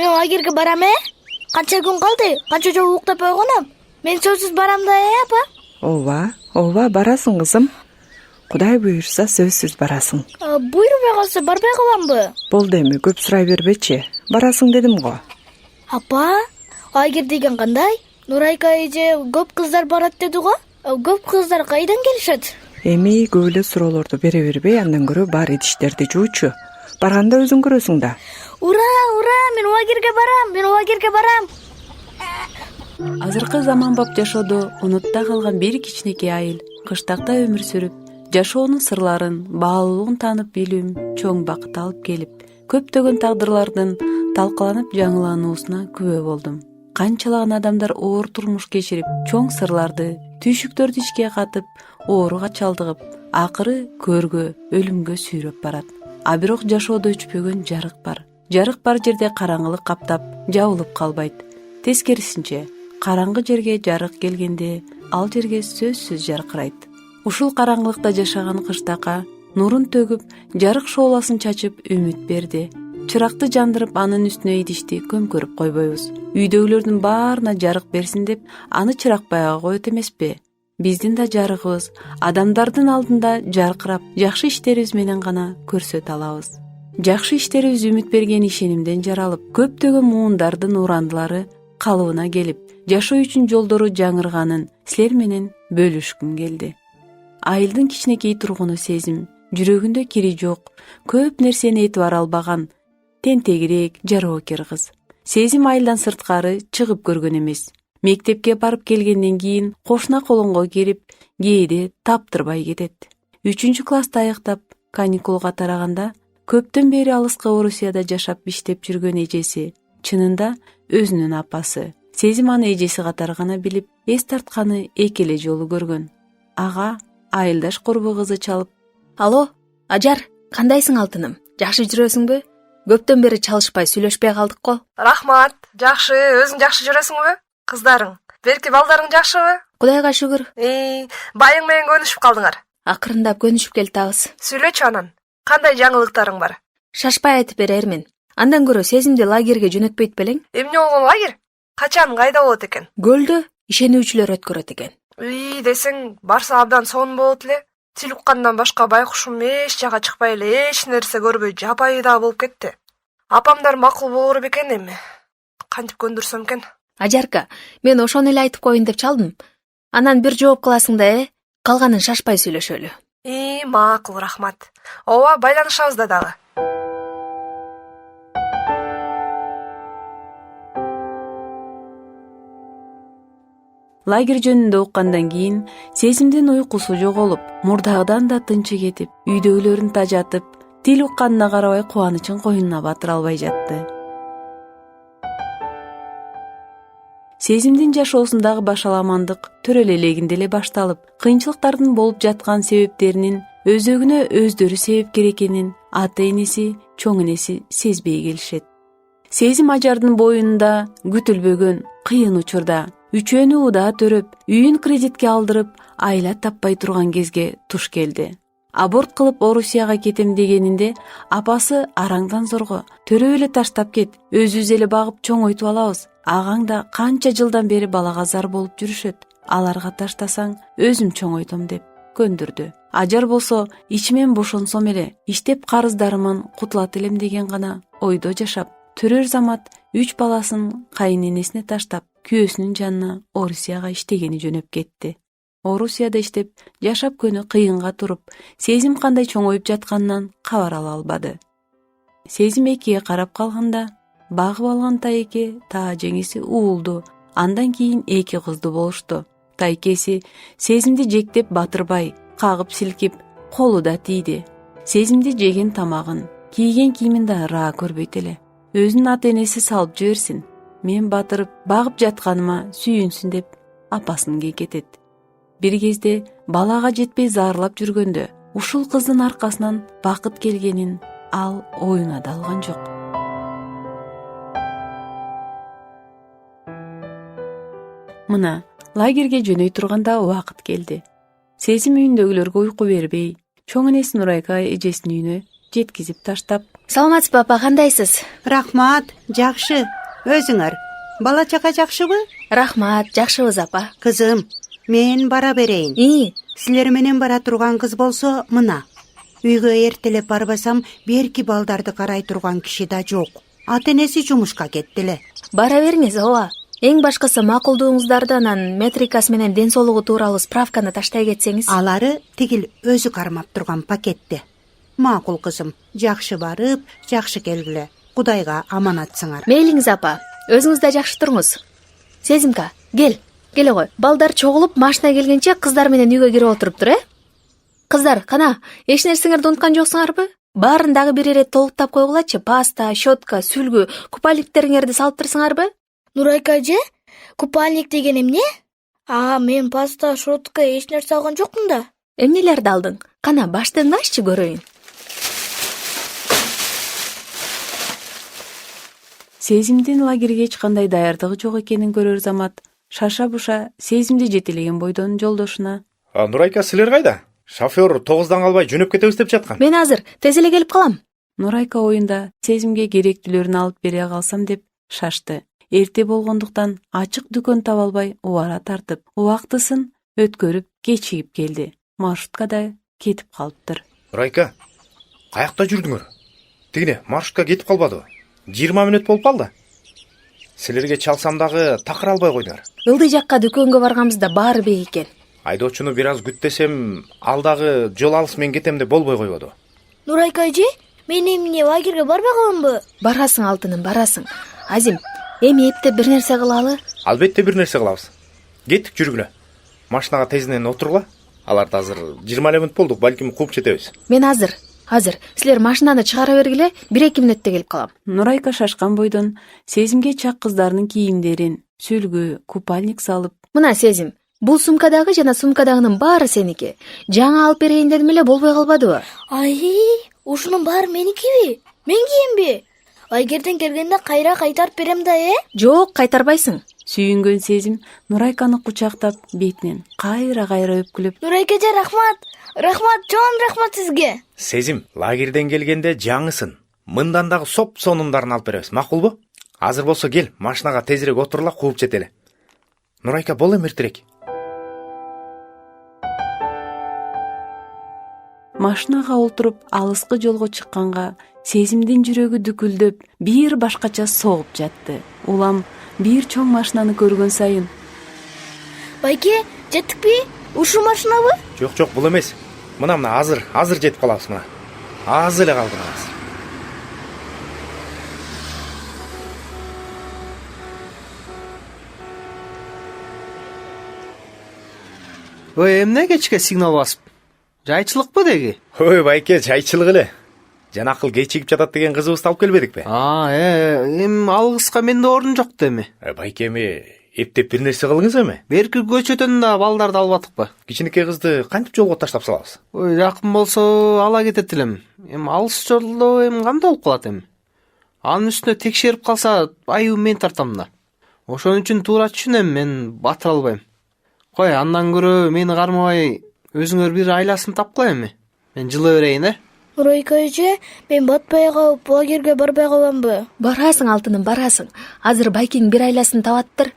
Мен лагерге барам, Канча күн калды? Канча жолу уктап койгонум? Мен сөзсүз барам да, апа? Ооба, барасың кызым. Кудай буйрса сөзсүз барасың. Буйрубай калса барбай каламбы? Болду эми, көп сурай бербечи. Барасың дедим го. Апа, лагер деген кандай? Нурайка эже көп кыздар барат деди го. Көп кыздар кайдан келишет? Эми көп эле суроолорду бере бербей, андан көрө бар идиштерди жуучу. Барганда өзүң көрөсүң да. Ура, мен лагерге барам. Азыркы заманбап жашоодо унутта калган бир кичинекей айыл кыштакта өмүр сүрүп, жашоонун сырларын, баалуулугун таанып билүүм чоң бакыт алып келип, көптөгөн тагдырлардын талкаланып жаңылануусуна күбө болдум. Канчалаган адамдар оор турмуш кечирип, чоң сырларды, түйшүктөрдү ичке катып, ооруга чалдыгып, акыры көргө, өлүмгө сүйрөп барат. А бирок жашоодо өчпөгөн жарык бар. Жарык бар жерде караңгылык каптап, жабылып калбайт. Тескерисинче, караңгы жерге жарык келгенде, ал жерге сөзсүз жаркырайт. Ушул караңгылыкта жашаган кыштака нурун төгүп, жарык шооласын чачып үмүт берди. Чыракты жандырып, анын үстүнө идишти көмкөрүп койбойбуз. Үйдөгүлөрдүн баарына жарык берсин деп, аны чыракпайга коет эмеспи? Биздин да жарыгыбыз адамдардын алдында жаркырап, жакшы иштерибиз менен гана көрсөтө алабыз. Жакшы иштерибиз үмүт берген ишенимден жаралып, көптөгөн муундардын урандылары калыбына келип, жашоо үчүн жолдору жаңырганын силер менен бөлүшкүм келди. Айылдын кичинекей тургуну Сезим, жүрөгүндө кири жок, көп нерсени этибар албаган, тентегирээк, жароокер кыз. Сезим айылдан сырткары чыгып көргөн эмес. Мектепке барып келгенден кийин кошуна колонго кирип, кээде таптырбай кетет. 3 класста аяктап, каникулга тараганда, көптөн бери алыска Орусияда жашап иштеп жүргөн эжеси, чынында өзүнүн апасы. Сезим аны эжеси катары гана билип, эс тартканы эки эле жолу көргөн. Ага, айылдаш курбу кызы чалып: Алло, Ажар, кандайсың алтыным? Жакшы жүрөсүңбү? Көптөн бери чалышпай сүйлөшпөй калдык го. Рахмат, жакшы, өзүң жакшы жүрөсүңбү? Кыздарың, берки балдарың жакшыбы? Кудайга шүгүр. Байың менен көнүшүп калдыңар. Акырындап көнүшүп келатабыз. Сүйлөчү анан. Кандай жаңылыктарың бар? Шашпай айтып берермин. Андан көрө Сезимди лагерге жөнөтпөйт белең? Эмне болгон лагерь? Качан, кайда болот экен? Гөлдө ишенүүчүлөр өткөрөт экен. Десең, барса абдан сонун болот эле. Тил уккандан башка байкушум эч жака чыкпай эле, эч нерсе көрбөй жапайыда болуп кетти. Апамдар макул болор бекен эми. Кантип көндүрсөм экен? Ажарка, мен ошону эле айтып коеюн деп чалдым. Анан бир жооп кыласың да, калганын шашпай сүйлөшөлү. Макул, рахмат. Ооба, байланышабыз да дагы. Лагерь жөнүндө уккандан кийин Сезимдин уйкусу жоголуп, мурдагыдан да тынчы кетип, үйдөгүлөрүн тажатып, тил укканына карабай кубанычын коюнуна батыра албай жатты. Сезимдин жашоосундагы башаламандык төрөлөлегинде эле башталып, кыйынчылыктардын болуп жаткан себептеринин өзөгүнө өздөрү себепкер экенин ата-энеси, чоң энеси сезбей келишет. Сезим Ажардын боюнда күтүлбөгөн кыйын учурда үчөөнү удаа төрөп, үйүн кредитке алдырып, айла таппай турган кезге туш келди. Аборт кылып Орусияга кетем дегенинде, апасы араңдан зорго төрөп эле таштап кет, өзүбүз эле багып чоңойтуп алабыз. Агаң да канча жылдан бери балага зар болуп жүрүшөт. Аларга таштасаң, өзүм чоңойтом деп көндүрдү. Ажар болсо, ичимен бошонсом эле, иштеп карыздарыман кутулат элем деген гана ойдо жашап, төрөр замат 3 баласын кайынэнесине таштап, күйөөсүнүн жанына Орусияга иштегени жөнөп кетти. Орусияда иштеп, жашап күнү кыйынга туруп, Сезим кандай чоңоюп жатканынан кабар ала албады. Сезим экиге карап калганда, багып алган тайеке таа жеңиси уулду, андан кийин 2 кызды болушту. Тайкеси Сезимди жектеп батырбай, кагып силкип, колу да тийди. Сезимди жеген тамагын, кийген кийимин да ыраа көрбөйт эле. Өзүнүн ата-энеси салып жиберсин, мен батырып, багып жатканыма сүйүнсүн деп апасын кекетет. Бир кезде балага жетпей зарлап жүргөндө, ушул кыздын аркасынан бакыт келгенин ал оюна да алган жок. Мына, лагерге жөнөй турганда убакыт келди. Сезим үйүндөгүлөргө уйку бербей, чоң энеси Нурайка эжесинин үйүнө жеткизип таштап, Саламатсызбы апа, кандайсыз? Рахмат, жакшы. Өзүңөр бала чака жакшыбы? Рахмат, жакшыбыз апа. Кызым, мен бара берейин. Силер менен бара турган кыз болсо мына. Үйгө эртелеп барбасам, берки балдарды карай турган киши да жок. Ата-энеси жумушка кеттиле. Бара бериңиз ооба. Эң башкысы макулдуңуздарды анан метрикасы менен ден соолугу тууралуу справканы таштай кетсеңиз. Алары тигил өзү кармап турган пакетте. Макул кызым, жакшы барып, жакшы келгиле. Кудайга аманатсыңар. Мейлиңиз апа, өзүңүз да жакшы туруңуз. Сезимка, келе гой. Балдар чогулуп, машина келгенче кыздар менен үйгө кирип отуруптур, Кыздар, кана, эч нерсеңерди унуткан жоксуңарбы? Баарын дагы бир ирет толуктап койгулачы. Паста, щетка, сүлгү, купальниктериңерди салып турсуңарбы? Нурайка эже, купальник деген эмне? Мен паста, щетка эч нерсе алган жокмун да. Эмнелерди алдың? Кана, баштыгыңды аччы көрөйүн. Сезимдин лагерге эч кандай даярдыгы жок экенин көрөр замат шаша буша Сезимди жетелеген бойдон жолдошуна: Нурайка, силер кайда? Шофер 9-дан калбай жөнөп кетебиз деп жаткан. Мен азыр тез эле келип калам. Нурайка оюнда Сезимге керектүүлөрүн алып бере калсам деп шашты. Эрте болгондуктан ачык дүкөн таба албай убара тартып, убактысын өткөрүп кечигип келди. Маршруткада кетип калыптыр. Нурайка, каякта жүрдүңөр? Тигине маршрутка кетип калбадыбы? 20 мүнөт болуп калды. Силерге чалсам дагы такыр албай койдуңар. Ылдый жакка дүкөнгө барганбызда баары бек экен. Айдоочуну бир аз күт десем, ал дагы жол алыс мен кетем деп болбой койбоду. Нурайка эже, мен эмне лагерге барбай каламбы? Барасың алтыным, барасың. Азим, эми эптеп бир нерсе кылалы. Албетте бир нерсе кылабыз. Кеттик, жүргүлө. Машинага тезинен отургула. Аларды азыр 20 мүнөт болдук, балким кууп жетебиз. Мен азыр. Силер машинаны чыгара бергиле, 1-2 мүнөттө келип калам. Нурайка шашкан бойдон Сезимге чак кыздарынын кийимдерин, сүлгү, купальник салып: Мына Сезим, бул сумкадагы жана сумкадагынын баары сеники. Жаңа алып берейин дедим эле, болбой калбадыбы? Ушунун баары меникиби? Мен кийемби? Лагерден келгенде кайра кайтарып берем да, Жок, кайтарбайсың. Сүйүнгөн Сезим Нурайканы кучактап, бетинен кайра өпкүлөп: Нурайка эже, рахмат. Чоң рахмат сизге. Сезим, лагерден келгенде жаңысын. Мындан дагы соп-сонундарын алып беребиз, макулбу? Азыр болсо кел, машинага тезирээк отурула, кууп жетели. Нурайка, бол эми эртерээк. Машинага олтуруп алыскы жолго чыкканга Сезимдин жүрөгү дүкүлдөп, бир башкача согуп жатты. Улам бир чоң машинаны көргөн сайын: Байке, жеттикпи? Ушу машинабы? Жок, бул эмес. Мына азыр жетип калабыз мына. Аз эле калды азыр. Ой, эмне кечке сигнал басып? Жайчылыкпы деги? Ой, байке, жайчылык эле. Жанакыл кечигип жатат деген кызыбызды алып келбедикпи? Эми алгыска менде орун жок деми. Байке, эми эптеп бир нерсе кылыңыз эми. Берки көчөдөн да балдарды албадыкпы? Кичинекей кызды кантип жолго таштап салабыз? Ой, жакын болсо ала кетет элем. Эми алыс жолдо кандай болуп калат эми? Анын үстүнө текшерип калса, айыбын мен тартам да. Ошон үчүн туура түшүнөм, мен батыра албайм. Кой, андан көрө мени кармабай өзүңөр бир айласын тапкыла эми. Мен жылы берейин, Нурайка эже, мен батпай калып лагерге барбай каламбы? Барасың алтыным, барасың. Азыр байкең бир айласын табаттыр.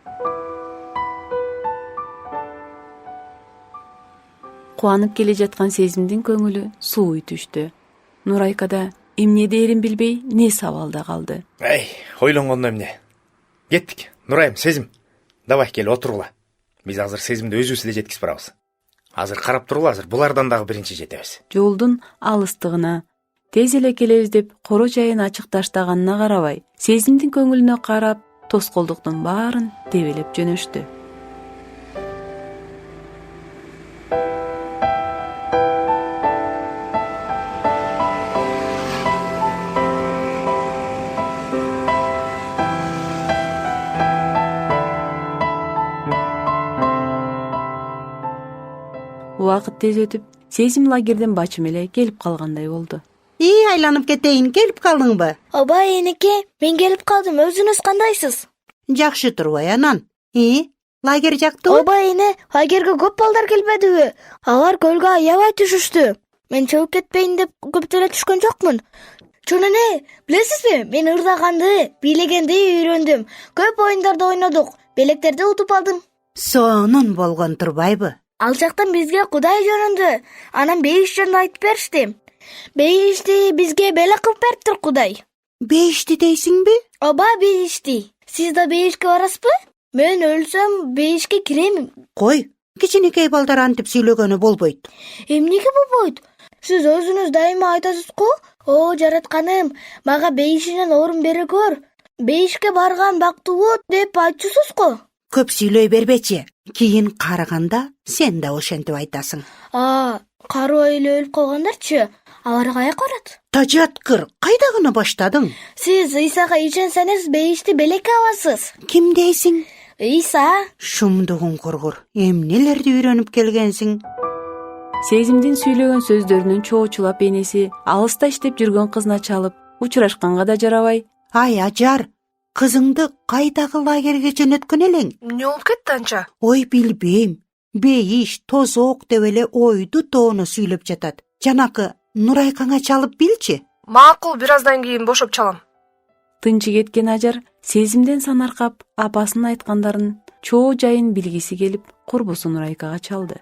Кубанып келе жаткан Сезимдин көңүлү сууй түштү. Нурайкада эмне дээрин билбей не сабалда калды. Ойлонгондо эмне? Кеттик. Нурайым, Сезим, давай кел отургула. Биз азыр Сезимди өзүбүз эле жеткизип барабыз. Азыр карап тургула, азыр булардан дагы биринчи жетебиз. Жолдун алыстыгына тез эле келебиз деп коро жайын ачык таштаганына карабай, Сезимдин көңүлүнө карап, тоскоолдуктун баарын дебелеп жөнөштү. Убакыт тез өтүп, Сезим лагерден бачым эле келип калгандай болду. Айланып кетейин, келип калдыңбы? Аба, энеке, мен келип калдым. Өзүңүз кандайсыз? Жакшы турбай анан. Лагер жактыбы? Аба, эне, лагерге көп балдар келбедиби? Алар көлгө аябай түшүштү. Мен чыгып кетпейин деп көп деле түшкөн жокмун. Чон эне, билесизби? Мен ырдаганды, бийлегенди үйрөндүм. Көп оюндарды ойнодук, белектерди утуп алдым. Сонун болгон турбайбы? Ал жактан бизге Кудай жөнүндө, анан бейиш жөнүндө айтып беришти. Бейишти бизге белек кылып бериптир Кудай. Бейишти дейсиңби? Оба бейишти. Сиз да бейишке барасызбы? Мен өлсөм бейишке кирем. Кой, кичинекей балдар антип сүйлөгөнү болбойт. Эмнеге болбойт? Сиз өзүнүз дайыма айтасызго, о жаратканым, мага бейишинен орун бере көр. Бейишке барган бактылуу деп айтчусуз го. Көп сүйлөй бербечи. Кийин карыганда сен да ошентип айтасың. Карыбай эле өлүп калгандарчы? Алар каяка барат? Тажаткыр, кайдагыны баштадың? Сиз Исага ишенсеңиз бейишти белекке аласыз. Ким дейсиң? Иса. Шумдугун кургур. Эмнелерди үйрөнүп келгенсиң? Сезимдин сүйлөгөн сөздөрүнүн чоочулап энеси алыста иштеп жүргөн кызына чалып, учурашканга да жарабай. Ай ажар, кызыңды кайдагы лагерге жөнөткөн элең? Эмне болуп кетти анча? Ой билбейм. Бейиш, тозок деп эле ойду тоону сүйлөп жатат. Жанакы Нурайкаңа чалып билчи. Макул, бир аздан кийин бошоп чалам. Тынчы кеткен ажар сезимден санаркап апасынын айткандарын чоо жайын билгиси келип, курбусу Нурайкага чалды.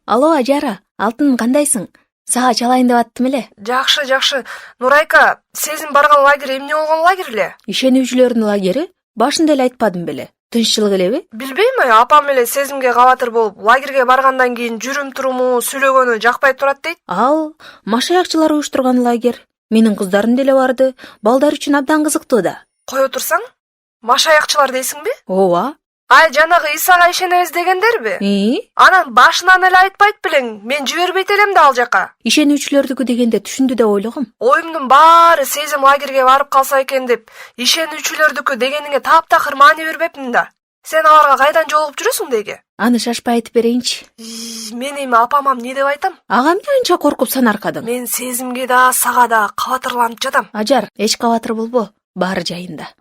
Алло, Ажара, алтыным кандайсың? Сага чалайын деп аттым эле. Жакшы. Нурайка, сезим барган лагерь эмне болгон лагерь эле? Ишенүүчүлөрдүн лагери? Башында эле айтпадым беле? Тынччылык элеби? Билбейм, апам эле сезимге кабатыр болуп, лагерге баргандан кийин жүрүм туруму, сүйлөгөнү жакпай турат дейт. Ал машаякчылар уюштурган лагерь. Менин кыздарым деле барды. Балдар үчүн абдан кызыктуу да. Кое турсаң, машаякчылар дейсиңби? Ооба. Ай, жанагы Исага ишенебиз дегендерби? Анан башынан эле айтпайт белең, мен жибербейт элем да ал жака. Ишенүүчүлөрдүкү дегенде түшүндү деп ойлогом. Оюмдун баары сезим лагерге барып калса экен деп, ишенүүчүлөрдүкү дегениңе таптакыр маани бербепмин да. Сен аларга кайдан жолугуп жүрөсүң деги? Аны шашпай айтып берейинчи. Мен эми апамам не деп айтам? Ага эмне анча коркуп санаркадың? Мен сезимге да, сага да кабатырланып жатам. Ажар, эч кабатыр болбо. Баары жайында.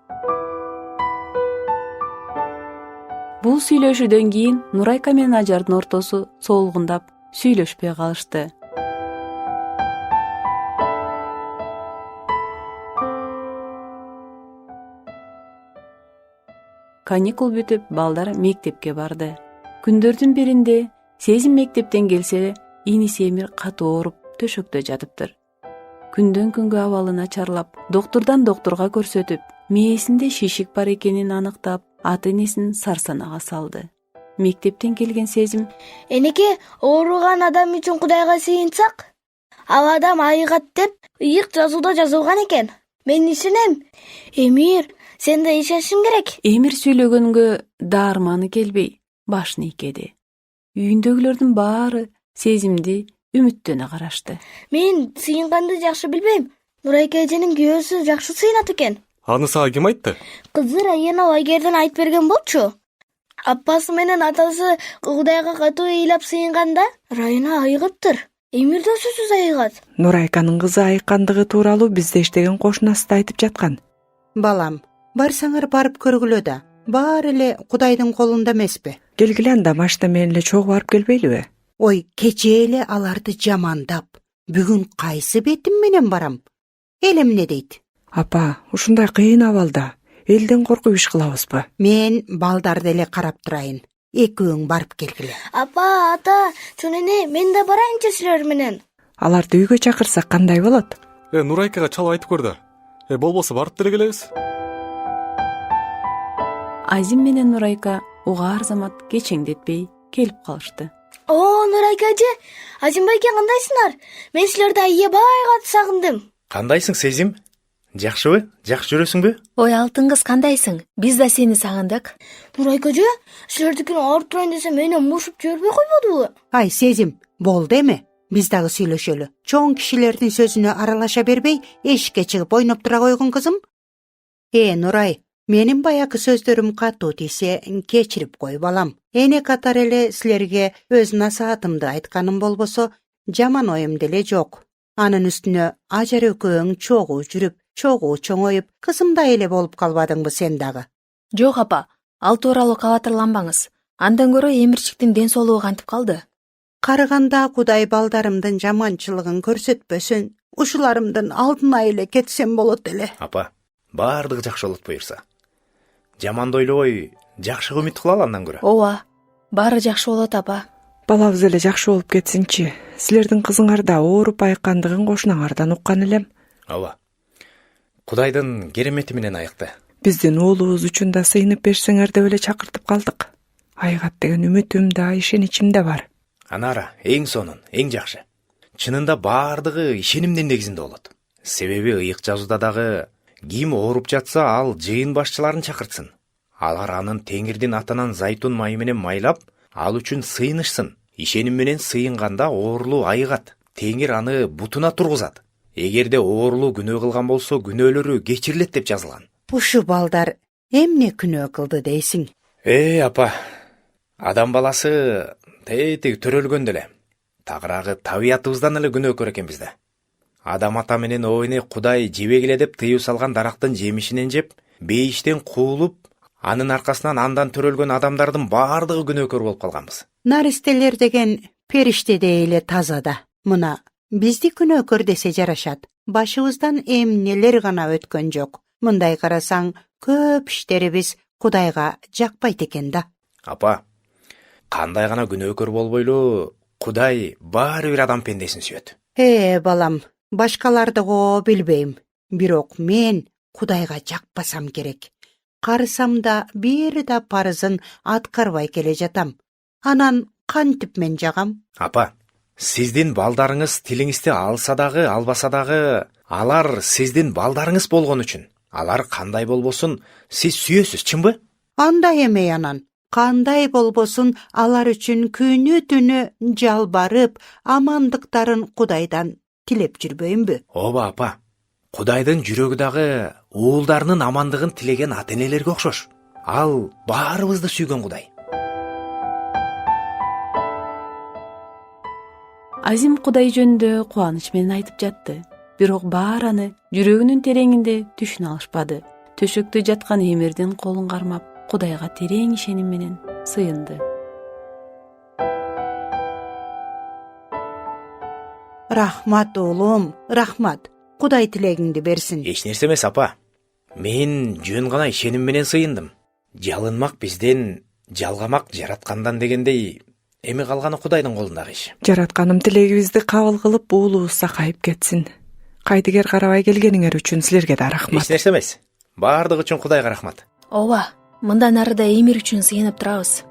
Бул сүйлөшүүдөн кийин Нурайка менен Ажардын ортосу соолгундап, сүйлөшпөй калышты. Каникул бүтүп, балдар мектепке барды. Күндөрдүн биринде сезим мектептен келсе, иниси Эмир катуу ооруп, төшөктө жатыптыр. Күндөн күнгө абалы начарлап, доктурдан доктурга көрсөтүп, мээсинде шишик бар экенин аныктап, ата-энесин сарсанага салды. Мектептен келген сезим: Энеке, ооруган адам үчүн Кудайга сыйынсак, ал адам айыгат деп ыйык жазууда жазылган экен. Мен ишенем. Эмир, сен да ишенишиң керек. Эмир сүйлөгөнгө даарманы келбей, башын ийкеди. Үйүндөгүлөрдүн баары сезимди үмүттөнө карашты. Мен сыйынганды жакшы билбейм. Нурайка эженин күйөөсү жакшы сыйнат экен. Аны сага ким айтты? Кызы Раяна лагерден айтып берген болчу. Апасы менен атасы Кудайга катуу ыйлап сыйынганда, Раяна айыгыптыр. Эмир да сөзсүз айыгат. Нурайканын кызы айыккандыгы тууралуу бизде иштеген кошунасы да айтып жаткан. Балам, барсаңар барып көргүлө да. Баары эле Кудайдын колунда эмеспи? Келгиле анда машина менен эле чогуу барып келбейлиби? Ой, кечээ эле аларды жамандап, бүгүн кайсы бетим менен барам? Эл эмне дейт? Апа, ушундай кыйын абалда элден коркуп иш кылабызбы? Мен балдарды эле карап турайын. Экөөң барып келгиле. Апа, ата, чон эне, мен да барайынчы силер менен. Аларды үйгө чакырсак кандай болот? Нурайкага чалып айтып көр да. Болбосо барып деле келебиз. Азим менен Нурайка угаар замат кечеңдетпей келип калышты. О, Нурайка эже, Азимбай экен, кандайсыңар? Мен силерди аябай катуу сагындым. Кандайсың сезим? Жакшыбы? Жакшы жүрөсүңбү? Ой, алтын кыз, кандайсың? Биз да сени сагындык. Нурайка эже, силердикин ооруп турайын десе мени мушуп жибербей койбодубу? Ай, сезим, болду эми. Биз дагы сүйлөшөлү. Чоң кишилердин сөзүнө аралаша бербей, эшикке чыгып ойноп тура койгун кызым. Нурай, менин баякы сөздөрүм катуу тийсе, кечирип кой балам. Эне катар эле силерге өз насаатымды айтканым болбосо, жаман оюм деле жок. Анын үстүнө Ажар экөөң чогуу жүрүп, чогуу чоңоюп, кызымдай эле болуп калбадыңбы сен дагы? Жок апа, ал тууралуу кабатырланбаңыз. Андан көрө Эмирчиктин ден соолугу кантип калды? Карыганда Кудай балдарымдын жаманчылыгын көрсөтпөсүн, ушуларымдын алдына эле кетсем болот эле. Апа, баардыгы жакшы болот буюрса. Жаманды ойлобой, жакшы үмүт кылалы андан көрө. Ооба, баары жакшы болот апа. Балабыз эле жакшы болуп кетсинчи. Силердин кызыңар да ооруп айыккандыгын кошунаңардан уккан элем. Ооба. Кудайдын керемети менен айыкты. Биздин уулубуз үчүн да сыйынып берсеңер деп эле чакыртып калдык. Айыгат деген үмүтүм да, ишеничим да бар. Анара эң сонун, эң жакшы. Чынында баардыгы ишенимдин негизинде болот. Себеби ыйык жазууда дагы ким ооруп жатса, ал жыйын башчыларын чакыртсын. Алар анын Теңирдин атынан зайтун майы менен майлап, ал үчүн сыйынышсын. Ишеним менен сыйынганда оорулуу айыгат. Теңир аны бутуна тургузат. Эгерде оорулуу күнөө кылган болсо, күнөөлөрү кечирилет деп жазылган. Ушу балдар эмне күнөө кылды дейсиң? Апа, адам баласы тейтиги төрөлгөн деле. Тагыраагы табиятыбыздан эле күнөөкөр экенбиз да. Адам ата менен обойне Кудай жебегиле деп тыюу салган дарактын жемишинен жеп, бейиштен куулуп, анын аркасынан андан төрөлгөн адамдардын баардыгы күнөөкөр болуп калганбыз. Наристелер деген периштедей эле таза да. Мына бизди күнөөкөр десе жарашат. Башыбыздан эмнелер гана өткөн жок. Мындай карасаң, көп иштерибиз Кудайга жакпайт экен да. Апа, кандай гана күнөөкөр болбойлу, Кудай баары бир адам пендесин сүйөт. Балам, башкалардыго билбейм. Бирок мен Кудайга жакпасам керек. Карысам да бир да парызын аткарбай келе жатам. Анан кантип мен жагам? Апа, сиздин балдарыңыз тилиңизди алса дагы, албаса дагы, алар сиздин балдарыңыз болгон үчүн. Алар кандай болбосун, сиз сүйөсүз, чынбы? Андай эмей анан. Кандай болбосун, алар үчүн күнү түнү жалбарып, амандыктарын Кудайдан тилеп жүрбөйүнбү? Ооба апа, Кудайдын жүрөгү дагы уулдарынын амандыгын тилеген ата-энелерге окшош. Ал баарыбызды сүйгөн Кудай. Азим Кудай жөнүндө кубаныч менен айтып жатты. Бирок баары аны жүрөгүнүн тереңинде түшүнө алышпады. Төшөктө жаткан Эмирдин колун кармап, Кудайга терең ишеним менен сыйынды. Рахмат уулум, рахмат. Кудай тилегиңди берсин. Эч нерсе эмес апа. Мен жөн гана ишеним менен сыйындым. Жалынмак бизден, жалгамак жараткандан дегендей, эми калганы Кудайдын колундагы иш. Жаратканым тилегибизди кабыл кылып, уулубуз сакайып кетсин. Кайдыгер карабай келгениңер үчүн силерге да рахмат. Эч нерсе эмес. Баардыгы үчүн Кудайга рахмат. Ооба, мындан ары да Эмир үчүн сыйынып турабыз.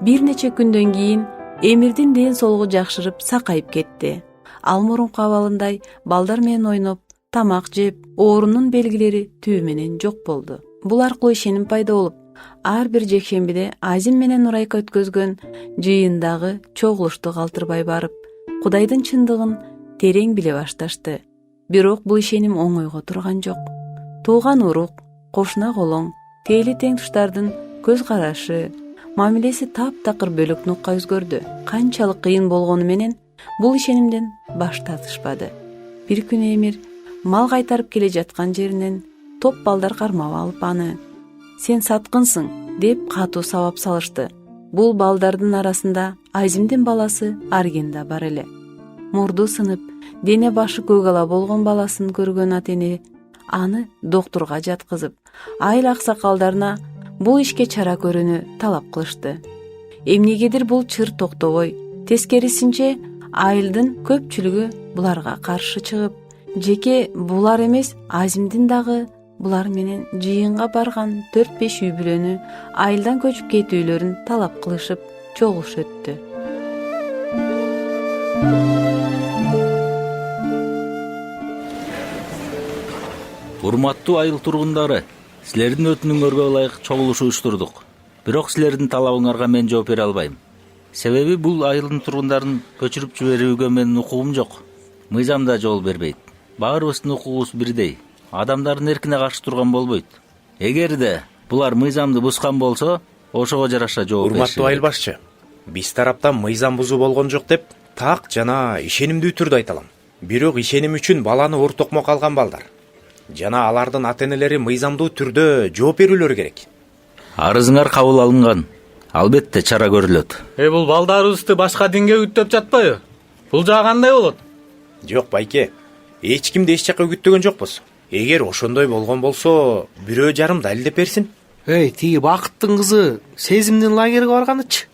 Бир нече күндөн кийин Эмирдин ден соолугу жакшырып, сакайып кетти. Ал мурунку абалындай балдар менен ойноп, тамак жеп, оорунун белгилери түбү менен жок болду. Бул аркылуу ишеним пайда болуп, ар бир жекшембиде Азим менен Нурайка өткөзгөн жыйындагы чогулушту калтырбай барып, Кудайдын чындыгын терең биле башташты. Бирок бул ишеним оңойго турган жок. Тууган урук, кошуна колоң, тээли тең туштардын көз карашы, мамилеси таптакыр бөлөк нукка өзгөрдү. Канчалык кыйын болгону менен бул ишенимден баш тартышпады. Бир күнү Эмир мал кайтарып келе жаткан жеринен топ балдар кармап алып аны "Сен саткынсың" деп катуу сабап салышты. Бул балдардын арасында Азимдин баласы Арген да бар эле. Мурду сынып, дене башы көк ала болгон баласын көргөн ата-эне аны доктурга жаткызып, айыл аксакалдарына бул ишке чара көрүүнү талап кылышты. Эмнегедир бул чыр токтобой, тескерисинче айылдын көпчүлүгү буларга каршы чыгып, жеке булар эмес, Азимдин дагы булар менен жыйынга барган 4-5 үй бүлөнү айылдан көчүп кетүүлөрүн талап кылышып, чогулуш өттү. Урматтуу айыл тургундары, силердин өтүнүңөргө ылайык чогулуш уюштурдук. Бирок силердин талабыңарга мен жооп бере албайм. Себеби бул айылдын тургундарын көчүрүп жиберүүгө менин укугум жок. Мыйзам да жол бербейт. Баарыбыздын укугубуз бирдей. Адамдардын эркине каршы турган болбойт. Эгерде булар мыйзамды бускан болсо, ошого жараша жооп бериши. Урматтуу айыл башчы, биз тараптан мыйзам бузуу болгон жок деп так жана ишенимдүү түрдө айта алам. Бирок ишеним үчүн баланы оор токмок алган балдар жана алардын ата энелери мыйзамдуу түрдө жооп берүүлөрү керек. Арызыңар кабыл алынган. Албетте чара көрүлөт. Бул балдарыбызды башка динге үгүттөп жатпайбы? Бул жагы кандай болот? Жок байке, эч кимди эч жака үгүттөгөн жокпуз. Эгер ошондой болгон болсо, бирөө жарым далилдеп берсин. Тиги Бакыттын кызы Сезимдин лагерге барганычы.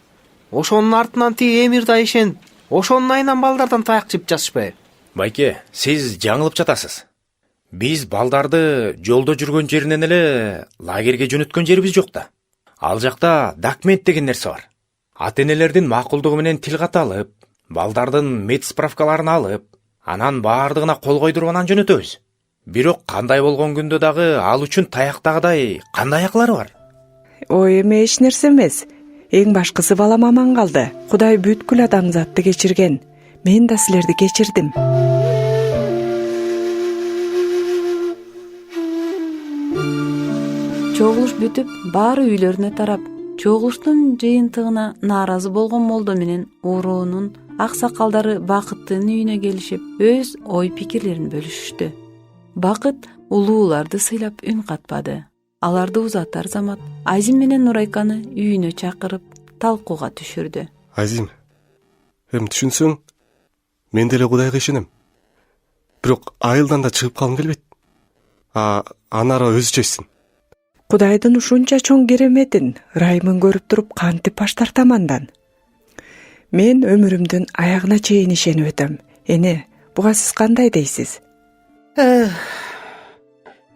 Ошонун артынан тиги Эмир да ишенип, ошонун айынан балдардан таяк жеп жатышпайбы? Байке, сиз жаңылып жатасыз. Биз балдарды жолдо жүргөн жеринен эле лагерге жөнөткөн жерибиз жок да. Ал жакта документ деген нерсе бар. Ата энелердин макулдугу менен тил каты алып, балдардын мед справкаларын алып, анан баардыгына кол койдуруп анан жөнөтөбүз. Бирок кандай болгон күндө дагы ал үчүн таяктагыдай кандай аклары бар? Ой, эме эч нерсе эмес. Эң башкысы балам аман калды. Кудай бүткүл адамзатты кечирген. Мен да силерди кечирдим. Чогулуш бүтүп, баары үйлөрүнө тарап, чогулуштун жыйынтыгына нааразы болгон молдо менен уруунун аксакалдары Бакыттын үйүнө келишип, өз ой пикирлерин бөлүшүштү. Бакыт улууларды сыйлап үн катпады. Аларды узатар замат Азим менен Нурайканы үйүнө чакырып, талкууга түшүрдү. Азим, түшүнсөң, мен деле Кудайга ишенем. Бирок айылдан да чыгып калгым келбейт. Анара өзү чечсин. Кудайдын ушунча чоң кереметин ырайымын көрүп туруп кантип баш тартам андан. Мен өмүрүмдүн аягына чейин ишенип өтөм. Эне, буга сиз кандай дейсиз?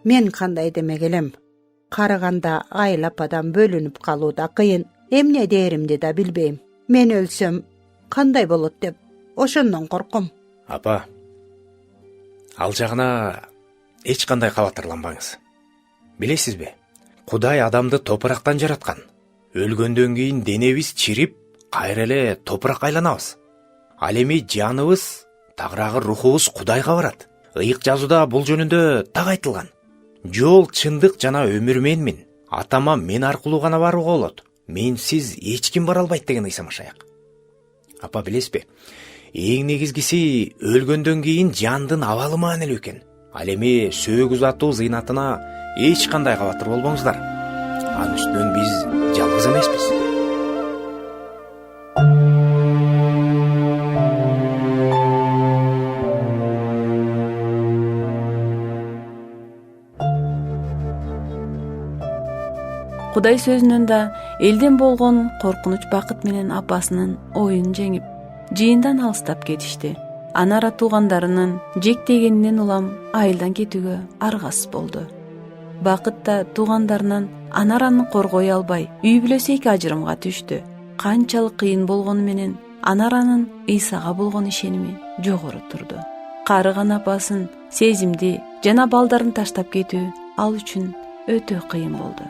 Мен кандай демек элем? Карыганда айыл ападан бөлүнүп калуу да кыйын. Эмне дээримди да билбейм. Мен өлсөм кандай болот деп ошондон корком. Апа, ал жагына эч кандай кабатырланбаңыз. Билесизби? Кудай адамды топурактан жараткан. Өлгөндөн кийин денебиз чирип, кайра эле топурак айланабыз. Ал эми жаныбыз, тагыраагы рухубуз Кудайга барат. Ыйык жазууда бул жөнүндө так айтылган. Жол, чындык жана өмүр менмин. Атама мен аркылуу гана барууга болот. Менсиз эч ким бара албайт деген Ыйса Машаяк. Апа, билесизби? Эң негизгиси өлгөндөн кийин жандын абалы маанилүү экен. Ал эми сөөк узатуу зыйнатына эч кандай кабатыр болбоңуздар. Анын үстүнөн биз жалгыз эмеспиз. Кудай сөзүнөн да элден болгон коркунуч Бакыт менен апасынын оюн жеңип, жыйындан алыстап кетишти. Анара туугандарынын жектегенинен улам айылдан кетүүгө аргасыз болду. Бакыт да туугандарынан Анараны коргой албай, үй бүлөсү эки ажырымга түштү. Канчалык кыйын болгону менен Анаранын Ыйсага болгон ишеними жогору турду. Карыган апасын, Сезимди жана балдарын таштап кетүү ал үчүн өтө кыйын болду.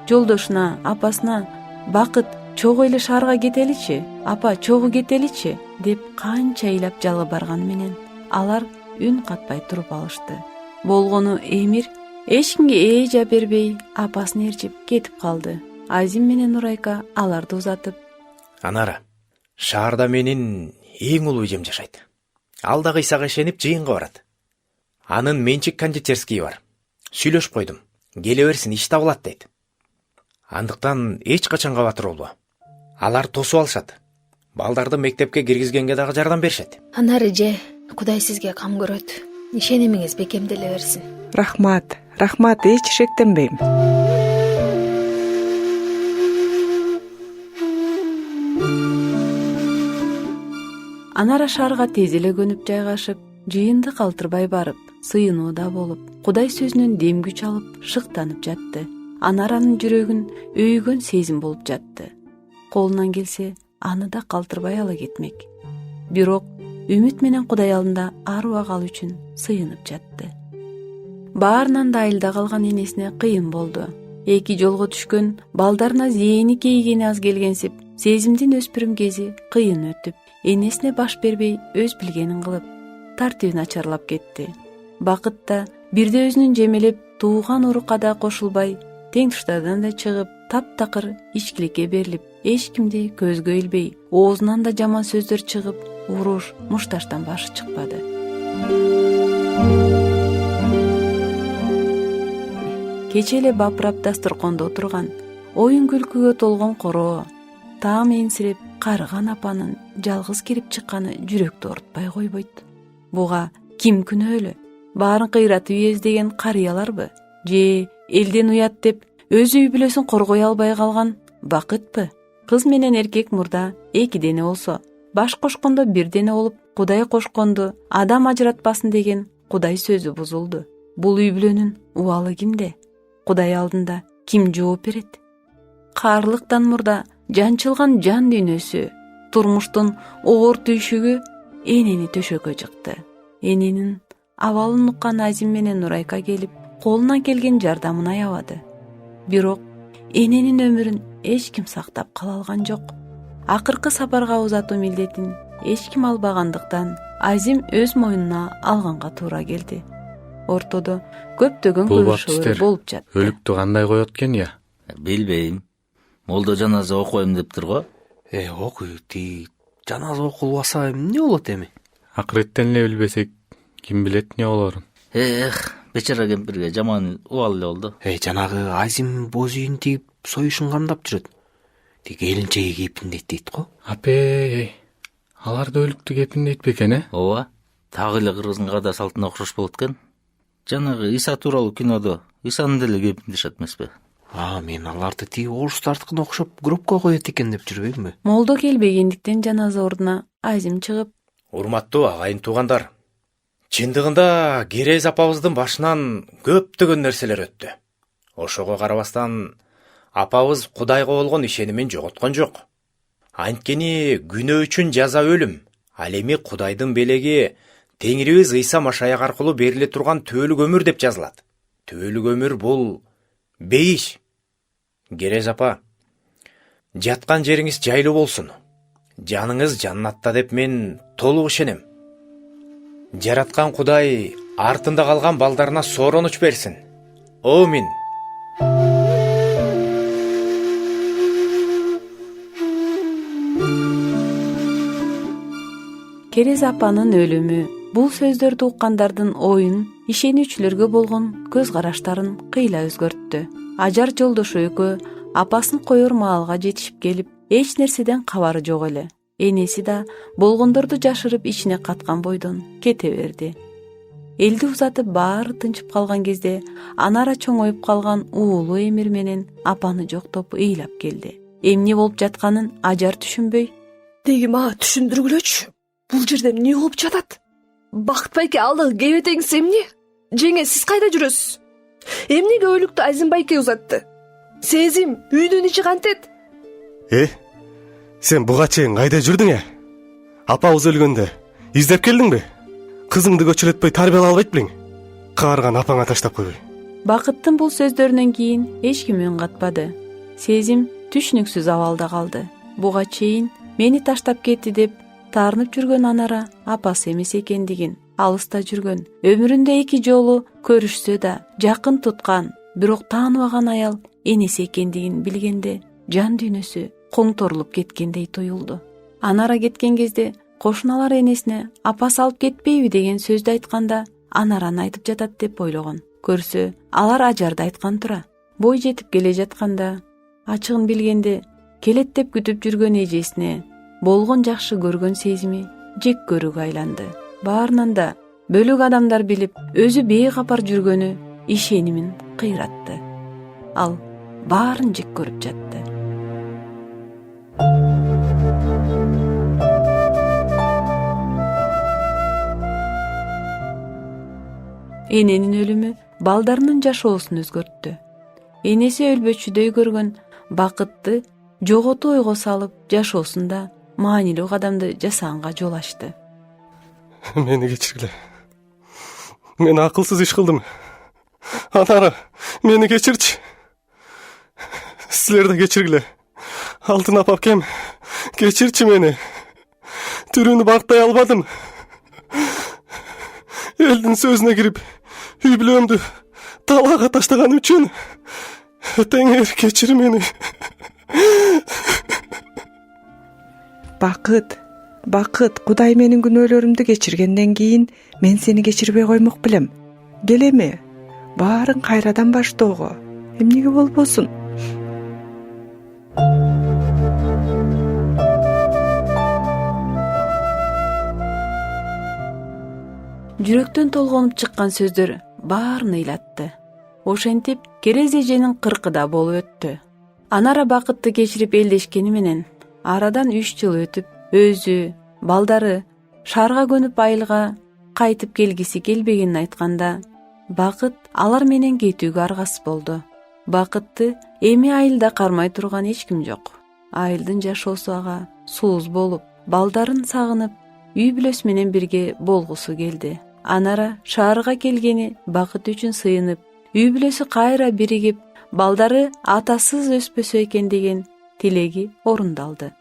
Жолдошуна, апасына Бакыт чогуу эле шаарга кетеличи, апа чогуу кетеличи деп канча ыйлап жалбарган менен алар үн катпай туруп алышты. Болгону Эмир эч кимге жа бербей апасын ээрчип кетип калды. Азим менен Нурайка аларды узатып: Анара, шаарда менин эң улуу эжем жашайт. Ал дагы Ыйсага ишенип жыйынга барат. Анын менчик кондитерскийи бар. Сүйлөшүп койдум. Келе берсин, иш табылат дейт. Андыктан эч качан кабатыр болбо. Алар тосуп алышат. Балдарды мектепке киргизгенге дагы жардам беришет. Анары же, Кудай сизге кам көрөт. Ишенимиңиз бекемделе берсин. Рахмат, эч шектенбейм. Анара шаарга тез эле көнүп жайгашып, жыйынды калтырбай барып, сыйынууда болуп, Кудай сөзүнөн дем күч алып, шыктанып жатты. Анаранын жүрөгүн өйгөн сезим болуп жатты. Колунан келсе, аны да калтырбай ала кетмек. Бирок үмүт менен Кудай алдында ар убак ал үчүн сыйынып жатты. Баарынан да айылда калган энесине кыйын болду. Эки жолго түшкөн, балдарына зээни кейгени аз келгенсип, Сезимдин өспүрүм кези кыйын өтүп, энесине баш бербей өз билгенин кылып, тартибин ачарлап кетти. Бакыт да бирде өзүнүн жемелеп тууган урукка да кошулбай, тең туштардан да чыгып, таптакыр ичкиликке берилип, эч кимди көзгө илбей, оозунан да жаман сөздөр чыгып, уруш, мушташтан башы чыкпады. кечээ эле бапырап дасторкондо отурган оюн күлкүгө толгон короо таам энсирип карыган апанын жалгыз кирип чыкканы жүрөктү оорутпай койбойт. Буга ким күнөөлүү? Баарын кыйратып эздеген карыяларбы? Же элден уят деп өз үй бүлөсүн коргой албай калган бакытпы? Кыз менен эркек мурда эки дене болсо, баш кошкондо бир дене болуп, Кудай кошконду адам ажыратпасын деген Кудай сөзү бузулду. Бул үй бүлөнүн убалы кимде? Кудай алдында ким жооп берет? Каарлыктан мурда жанчылган жан дүйнөсү, турмуштун оор түйшүгү энени төшөккө чыкты. Эненин абалын уккан Азим менен Нурайка келип, колунан келген жардамын аябады. Бирок эненин өмүрүн эч ким сактап кала алган жок. Акыркы сапарга узатуу милдетин эч ким албагандыктан Азим өз моюнуна алганга туура келди. Ортодо көптөгөн көрүшүүлөр болуп жатты. Өлүктү кандай коет экен я? Билбейм. Молдо жаназа окуйм дептир го. Окуй, жаназа окулбаса эмне болот эми? Акыреттен эле билбесек, ким билет эмне болорун? Бечара кемпирге жаман убал эле болду. Жанагы Азим боз үйүн тигип, союшун камдап жүрөт. Келинчеги кепиндейт дейт го. Апей, алар да өлүктү кепиндейт бекен, Ооба, так эле кыргыздын када салтына окшош болот экен. Жанагы Иса тууралуу кинодо Исанын деле кепиндешет эмеспи? Мен аларды тиги орустардыкына окшоп гробко коет экен деп жүрбөймбү? Молдо келбегендиктен жаназа ордуна Азим чыгып: Урматтуу агайын туугандар, чындыгында Керез апабыздын башынан көптөгөн нерселер өттү. Ошого карабастан апабыз Кудайга болгон ишенимин жоготкон жок. Анткени күнөө үчүн жаза өлүм, ал эми Кудайдын белеги Теңирибиз Ыйса Машаяк аркылуу бериле турган түбөлүк өмүр деп жазылат. Түбөлүк өмүр бул бейиш. Керез апа, жаткан жериңиз жайлуу болсун. Жаныңыз жаннатта деп мен толук ишенем. Жараткан Кудай артында калган балдарына сооронуч берсин. Амин. Керез апанын өлүмү бул сөздөрдү уккандардын оюн, ишенүүчүлөргө болгон көз караштарын кыйла өзгөрттү. Ажар жолдошу экөө апасын коёр маалга жетишип келип, эч нерседен кабары жок эле. Энеси да болгондорду жашырып ичине каткан бойдон кете берди. Элди узатып баары тынчып калган кезде анара чоңоюп калган уулу Эмир менен апаны жоктоп ыйлап келди. Эмне болуп жатканын Ажар түшүнбөй: Деги мага түшүндүргүлөчү. Бул жерде эмне болуп жатат? Бакыт байке алдыгы кебетеңиз эмне? Жеңе, сиз кайда жүрөсүз? Эмнеге өлүктү Азим байке узатты? Сезим, үйдүн ичи кантет? Сен буга чейин кайда жүрдүң? Апабыз өлгөндө издеп келдиңби? Кызыңды көчүрөтпөй тарбиялай албайт белең? Каарган апаңа таштап койбой. Бакыттын бул сөздөрүнөн кийин эч ким үн катпады. Сезим түшүнүксүз абалда калды. Буга чейин мени таштап кетти деп таарынып жүргөн анара апасы эмес экендигин, алыста жүргөн, өмүрүндө эки жолу көрүшсө да жакын туткан, бирок тааныбаган аял энеси экендигин билгенде жан дүйнөсү коңторулуп кеткендей туюлду. Анара кеткен кезде кошуналар энесине апасы алып кетпейби деген сөздү айтканда анараны айтып жатат деп ойлогон. Көрсө, алар Ажарды айткан тура. Бой жетип келе жатканда, ачыгын билгенде келет деп күтүп жүргөн эжесине болгон жакшы көргөн сезими жек көрүүгө айланды. Баарынан да бөлүк адамдар билип, өзү бейкапар жүргөнү ишенимин кыйратты. Ал баарын жек көрүп жатты. Эненин өлүмү балдарынын жашоосун өзгөрттү. Энеси өлбөчүдөй көргөн Бакытты жоготуу ойго салып, жашоосунда маанилүү кадамды жасаганга жол ачты. Мени кечиргиле. Мен акылсыз иш кылдым. Анара, мени кечирчи. Силер да кечиргиле. Алтын апапкем, кечирчи мени. Түрүнү бактай албадым. Элдин сөзүнө кирип, үй бүлөмдү талаага таштаган үчүн Теңир кечир мени. Бакыт, Бакыт, Кудай менин күнөөлөрүмдү кечиргенден кийин мен сени кечирбей коймок белем. Кел эми, баарын кайрадан баштоого. Эмнеге болбосун? Жүрөктөн толгонуп чыккан сөздөр баарын ыйлатты. Ошентип Керез эженин 40 болуп өттү. Анара Бакытты кечирип элдешкени менен арадан 3 жыл өтүп, өзү, балдары шаарга көнүп айылга кайтып келгиси келбегенин айтканда, Бакыт алар менен кетүүгө аргасыз болду. Бакытты эми айылда кармай турган эч ким жок. Айылдын жашоосу ага сууз болуп, балдарын сагынып, үй бүлөсү менен бирге болгусу келди. Анара шаарга келгени Бакыт үчүн сыйынып, үй бүлөсү кайра биригип, балдары атасыз өспөсө экен деген тилеги орундалды.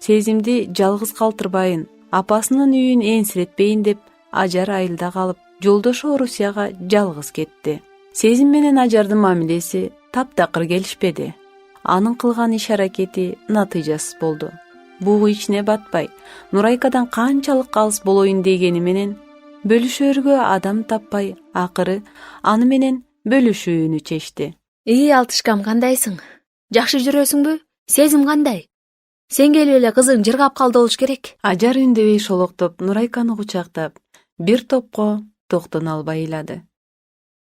Сезимди жалгыз калтырбайын, апасынын үйүн энсиретпейин деп Ажар айылда калып, жолдошу Орусияга жалгыз кетти. Сезим менен Ажардын мамилеси таптакыр келишпеди. Анын кылган иш-аракети натыйжасыз болду. Бугу ичине батпай, Нурайкадан канчалык алыс болоюн дегени менен бөлүшөргө адам таппай, акыры аны менен бөлүшүүнү чечти. Алтышкам, кандайсың? Жакшы жүрөсүңбү? Сезим кандай? Сен келип эле кызың жыргап калды болуш керек. Ажар үндөбөй шолоктоп, Нурайканы кучактап, бир топко токтоно албай ыйлады.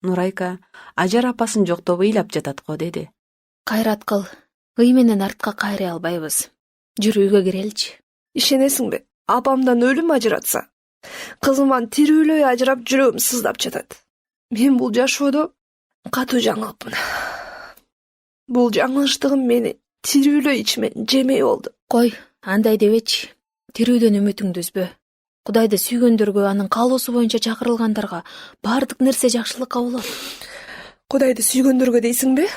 Нурайка Ажар апасын жоктоп ыйлап жатат го деди. Кайрат кыл. Ый менен артка кайрый албайбыз. Жүр үйгө киреличи. Ишенесиңби? Апамдан өлүм ажыратса, кызыман тирүүлөй ажырап жүрөгүм сыздап жатат. Мен бул жашоодо катуу жаңылыпмын. Бул жаңылыштыгым мени тирүүлөй ичиме жемей болду. Кой, андай дебечи. Тирүүдөн үмүтүңдү үзбө. Кудайды сүйгөндөргө, анын каалоосу боюнча чакырылгандарга баардык нерсе жакшылыкка болот. Кудайды сүйгөндөргө дейсиңби?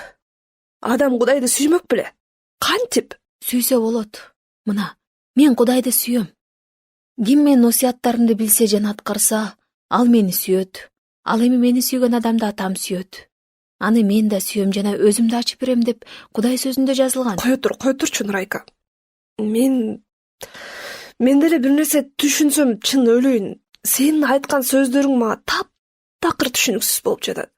Адам Кудайды сүймөк беле? Кантип? Сүйсө болот. Мына, мен Кудайды сүйөм. Ким менин осуяттарымды билсе жана аткарса, ал мени сүйөт. Ал эми мени сүйгөн адамды атам сүйөт. Аны мен да сүйөм жана өзүмдү ачып берем деп Кудай сөзүндө жазылган. Кой турчу Нурайка. Мен деле бир нерсе түшүнсөм чын өлөйүн. Сенин айткан сөздөрүң мага таптакыр түшүнүксүз болуп жатат.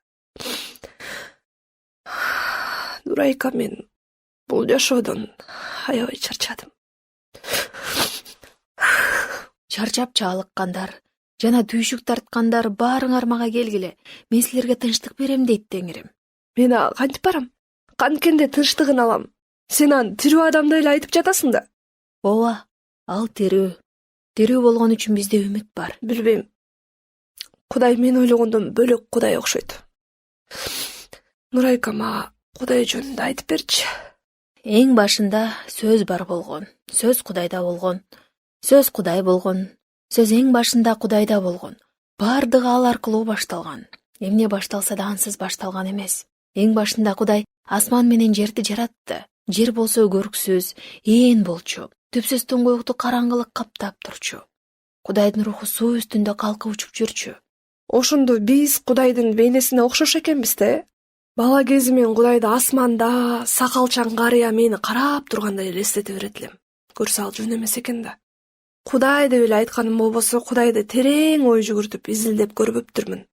Нурайка, мен бул жашоодон аябай чарчадым. Чарчап чалыккандар жана түйшүк тарткандар баарыңар мага келгиле. Мен силерге тынчтык берем дейт Теңирим. Мен ага кантип барам? Канткенде тынчтыгын алам. Сен аны тирүү адамдай эле айтып жатасың да. Ооба, ал тирүү. Тирүү болгон үчүн бизде үмүт бар. Билбейм. Кудай мен ойлогондон бөлөк Кудай окшойт. Нурайка, мага Кудай жөнүндө айтып берчи. Эң башында сөз бар болгон. Сөз Кудайда болгон. Сөз Кудай болгон. Сөз эң башында Кудайда болгон. Бардыгы ал аркылуу башталган. Эмне башталса да ансыз башталган эмес. Эң башында Кудай асман менен жерди жаратты. Жер болсо көрксүз, ээн болчу. Түпсүз туңгуюкту караңгылык каптап турчу. Кудайдын руху суу үстүндө калкып учуп жүрчү. Ошондо биз Кудайдын бейнесине окшош экенбиз да? Бала кезимен Кудайды асманда сакалчан карыя мени карап тургандай элестете берет элем. Көрсө ал жөн эмес экен да. Кудай деп эле айтканым болбосо, Кудайды терең ой жүгүртүп изилдеп көрбөптүрмүн.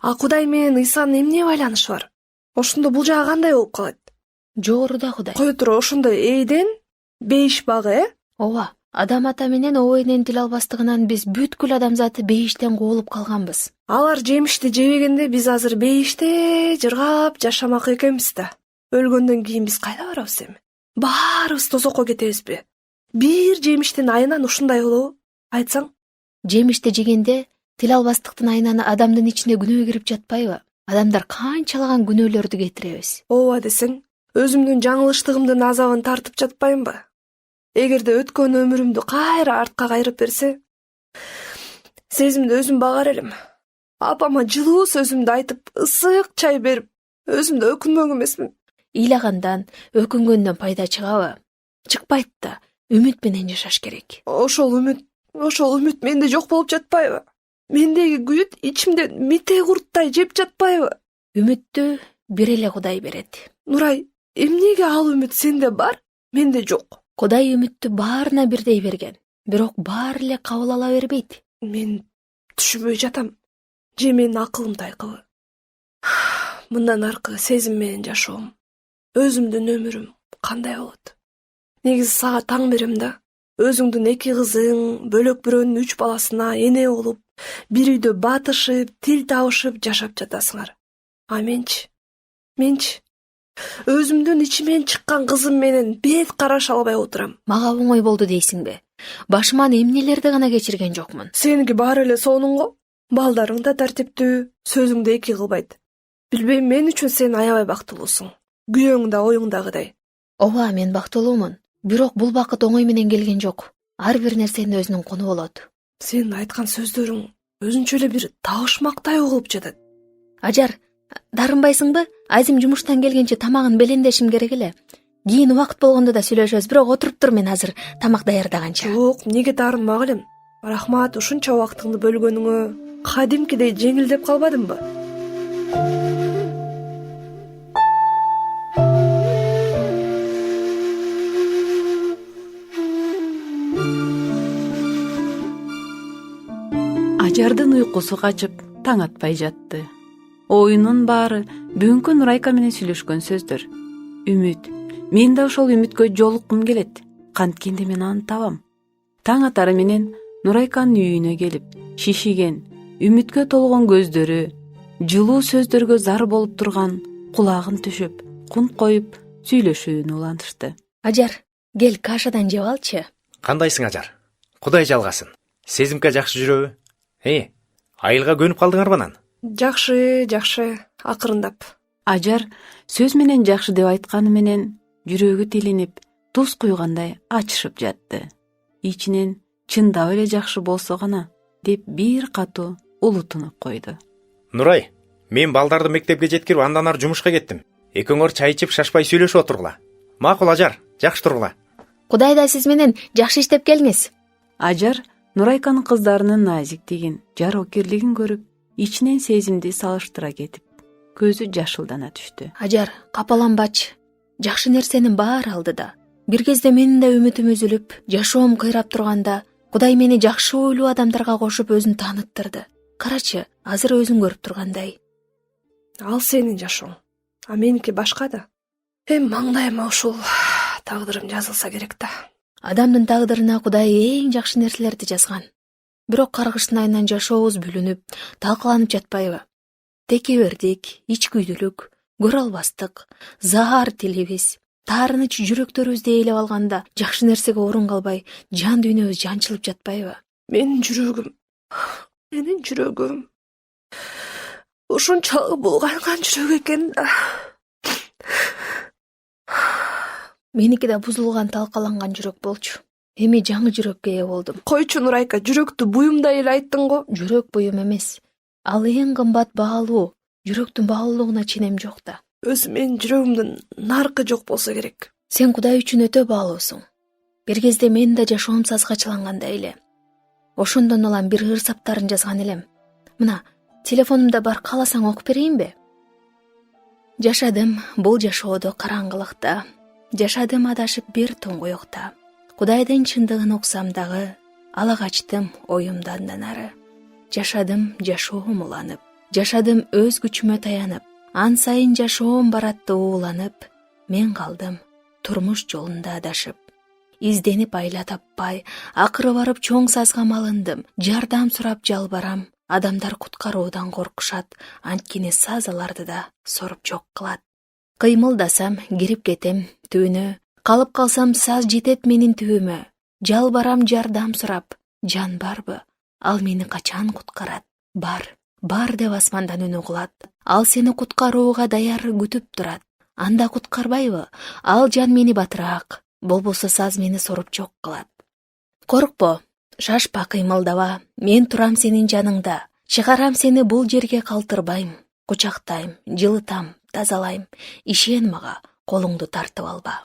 А Кудай менен Ыйсанын эмне байланышы бар? Ошондо бул жагы кандай болуп калат? Жогоруда Кудай. Кой туруп, ошондо эйден бейиш багы, Ооба, адам ата менен обойнен тил албастыгынан биз бүткүл адамзаты бейиштен куулуп калганбыз. Алар жемишти жебегенде биз азыр бейиште жыргап жашамак экенбиз да. Өлгөндөн кийин биз кайда барабыз эми? Баарыбыз тозокко кетебизби? Бир жемиштин айынан ушундай болобу? Айтсаң? Жемишти жегенде тил албастыктын айынан адамдын ичине күнөө кирип жатпайбы? Адамдар канчалаган күнөөлөрдү кетиребиз. Ооба десең, өзүмдүн жаңылыштыгымдын азабын тартып жатпаймынбы? Эгерде өткөн өмүрүмдү кайра артка кайрып берсе, сезимди өзүм багар элем. Апама жылуу сөзүмдү айтып, ысык чай берип, өзүмдү өкүнмөк эмесмин. Ыйлагандан, өкүнгөндөн пайда чыгабы? Чыкпайт да. Үмүт менен жашаш керек. Ошол үмүт менде жок болуп жатпайбы? Мендеги күйүт ичимден мите курттай жеп жатпайбы? Үмүттү бир эле Кудай берет. Нурай, эмнеге ал үмүт сенде бар, менде жок? Кудай үмүттү баарына бирдей берген. бирок баары эле кабыл ала бербейт. Мен түшүнбөй жатам. Же менин акылым тайкыбы. Мындан аркы сезим менен жашоом, өзүмдүн өмүрүм кандай болот? Негизи сага таң берем да. Өзүңдүн 2 кызың, бөлөк бирөөнүн 3 баласына эне болуп, бир үйдө батышып, тил табышып жашап жатасыңар. А менчи? Өзүмдүн ичимен чыккан кызым менен бет караша албай отурам. Мага оңой болду дейсиңби? Башыман эмнелерди гана кечирген жокмун. Сеники баары эле сонуң го. Балдарың да тартиптүү, сөзүңдү эки кылбайт. Билбейм, мен үчүн сен аябай бактылуусуң. Күйөөң да оюңдагыдай. Ооба, мен бактылуумун. Бирок бул бакыт оңой менен келген жок. Ар бир нерсенин өзүнүн кону болот. Сен айткан сөздөрүң өзүнчө эле бир табышмактай угулуп жатат. Ажар, дарынбайсыңбы? Айзим жумуштан келгенче тамагын белендешим керек эле. Кийин убакыт болгондо да сүйлөшөбүз, бирок отуруп тур, мен азыр тамак даярдаганча. Жок, эмнеге дарынмак элем? Рахмат, ушунча убактыңды бөлгөнүңө. Кадимкидей жеңилдеп калбадымбы? Ажардын уйкусу качып, таң атпай жатты. Оюнун баары бүгүнкү Нурайка менен сүйлөшкөн сөздөр. Үмүт. Мен да ошол үмүткө жолуккум келет. Канткенде мен аны табам. Таң атары менен Нурайканын үйүнө келип, шишиген, үмүткө толгон көздөрү, жылуу сөздөргө зар болуп турган кулагын түшүп, кунт коюп сүйлөшүүнү улантышты. Ажар, кел кашадан жеп алчы. Кандайсың, Ажар? Кудай жалгасын. Сезимка жакшы жүрөбү? Айылга көнүп калдыңарбы анан? Жакшы, акырындап. Ажар сөз менен жакшы деп айтканы менен жүрөгү тилинип, туз куйгандай ачышып жатты. Ичинен чындап эле жакшы болсо гана деп бир катуу улутунуп койду. Нурай, мен балдарды мектепке жеткирип, андан ары жумушка кеттим. Экөөңөр чай ичип шашпай сүйлөшүп отургула. Макул, Ажар, жакшы тургула. Кудай да сиз менен жакшы иштеп келиңиз. Ажар Нурайканын кыздарынын назиктигин, жарокерлигин көрүп, ичинен сезимди салыштыра кетип, көзү жашылдана түштү. Ажар, капаланбачы. Жакшы нерсенин баары алдыда. Бир кезде менин да үмүтүм үзүлүп, жашоом кыйрап турганда, Кудай мени жакшы ойлуу адамдарга кошуп өзүн тааныттырды. Карачы, азыр өзүң көрүп тургандай. Ал сенин жашооң, а меники башка да. Маңдайыма ушул тагдырым жазылса керек да. Адамдын тагдырына Кудай эң жакшы нерселерди жазган. Бирок каргыштын айынан жашообуз бүлүнүп, талкаланып жатпайбы? Текебердик, ичкүйдүлүк, көрө албастык, заар тилибиз, таарыныч жүрөктөрүбүздү ээлеп алганда жакшы нерсеге орун калбай, жан дүйнөбүз жанчылып жатпайбы? Менин жүрөгүм ушунчалык булганган жүрөк экен да. Меники да бузулган, талкаланган жүрөк болчу. Эми жаңы жүрөккө ээ болдум. Койчу Нурайка, жүрөктү буюмдай эле айттың го. Жүрөк буюм эмес. Ал эң кымбат баалуу. Жүрөктүн баалуулугуна ченем жок да. Өзү менин жүрөгүмдүн наркы жок болсо керек. Сен Кудай үчүн өтө баалуусуң. Бир кезде мен да жашоом сазга чылангандай эле. Ошондон улам бир ыр саптарын жазган элем. Мына, телефонумда бар, кааласаң окуп берейинби? Жашадым бул жашоодо караңгылыкта. Жашадым адашып бир тоңгоёкта. Кудайдын чындыгын уксам дагы, ала качтым оюмдан нары. Жашадым жашоом уланып, жашадым өз күчүмө таянып, ан сайын жашоом баратты ууланып, мен калдым турмуш жолунда адашып. Изденип айла таппай, акыры барып чоң сазга малындым, жардам сурап жалбарам, адамдар куткаруудан коркушат, анткени саз аларды да соруп жок кылат. Кыймылдасам кирип кетем түбүнө, калып калсам саз жетет менин түбүмө. Жалбарам жардам сурап, жан барбы? Ал мени качан куткарат? Бар деп асмандан үн угулат. Ал сени куткарууга даяр күтүп турат. Анда куткарбайбы? Ал жан мени батыраак, болбосо саз мени соруп жок кылат. Коркпо, шашпа, кыймылдаба, мен турам сенин жаныңда. Чыгарам сени бул жерге калтырбайм. Кучактайм, жылытам, тазалайм. Ишен мага, колуңду тартып алба.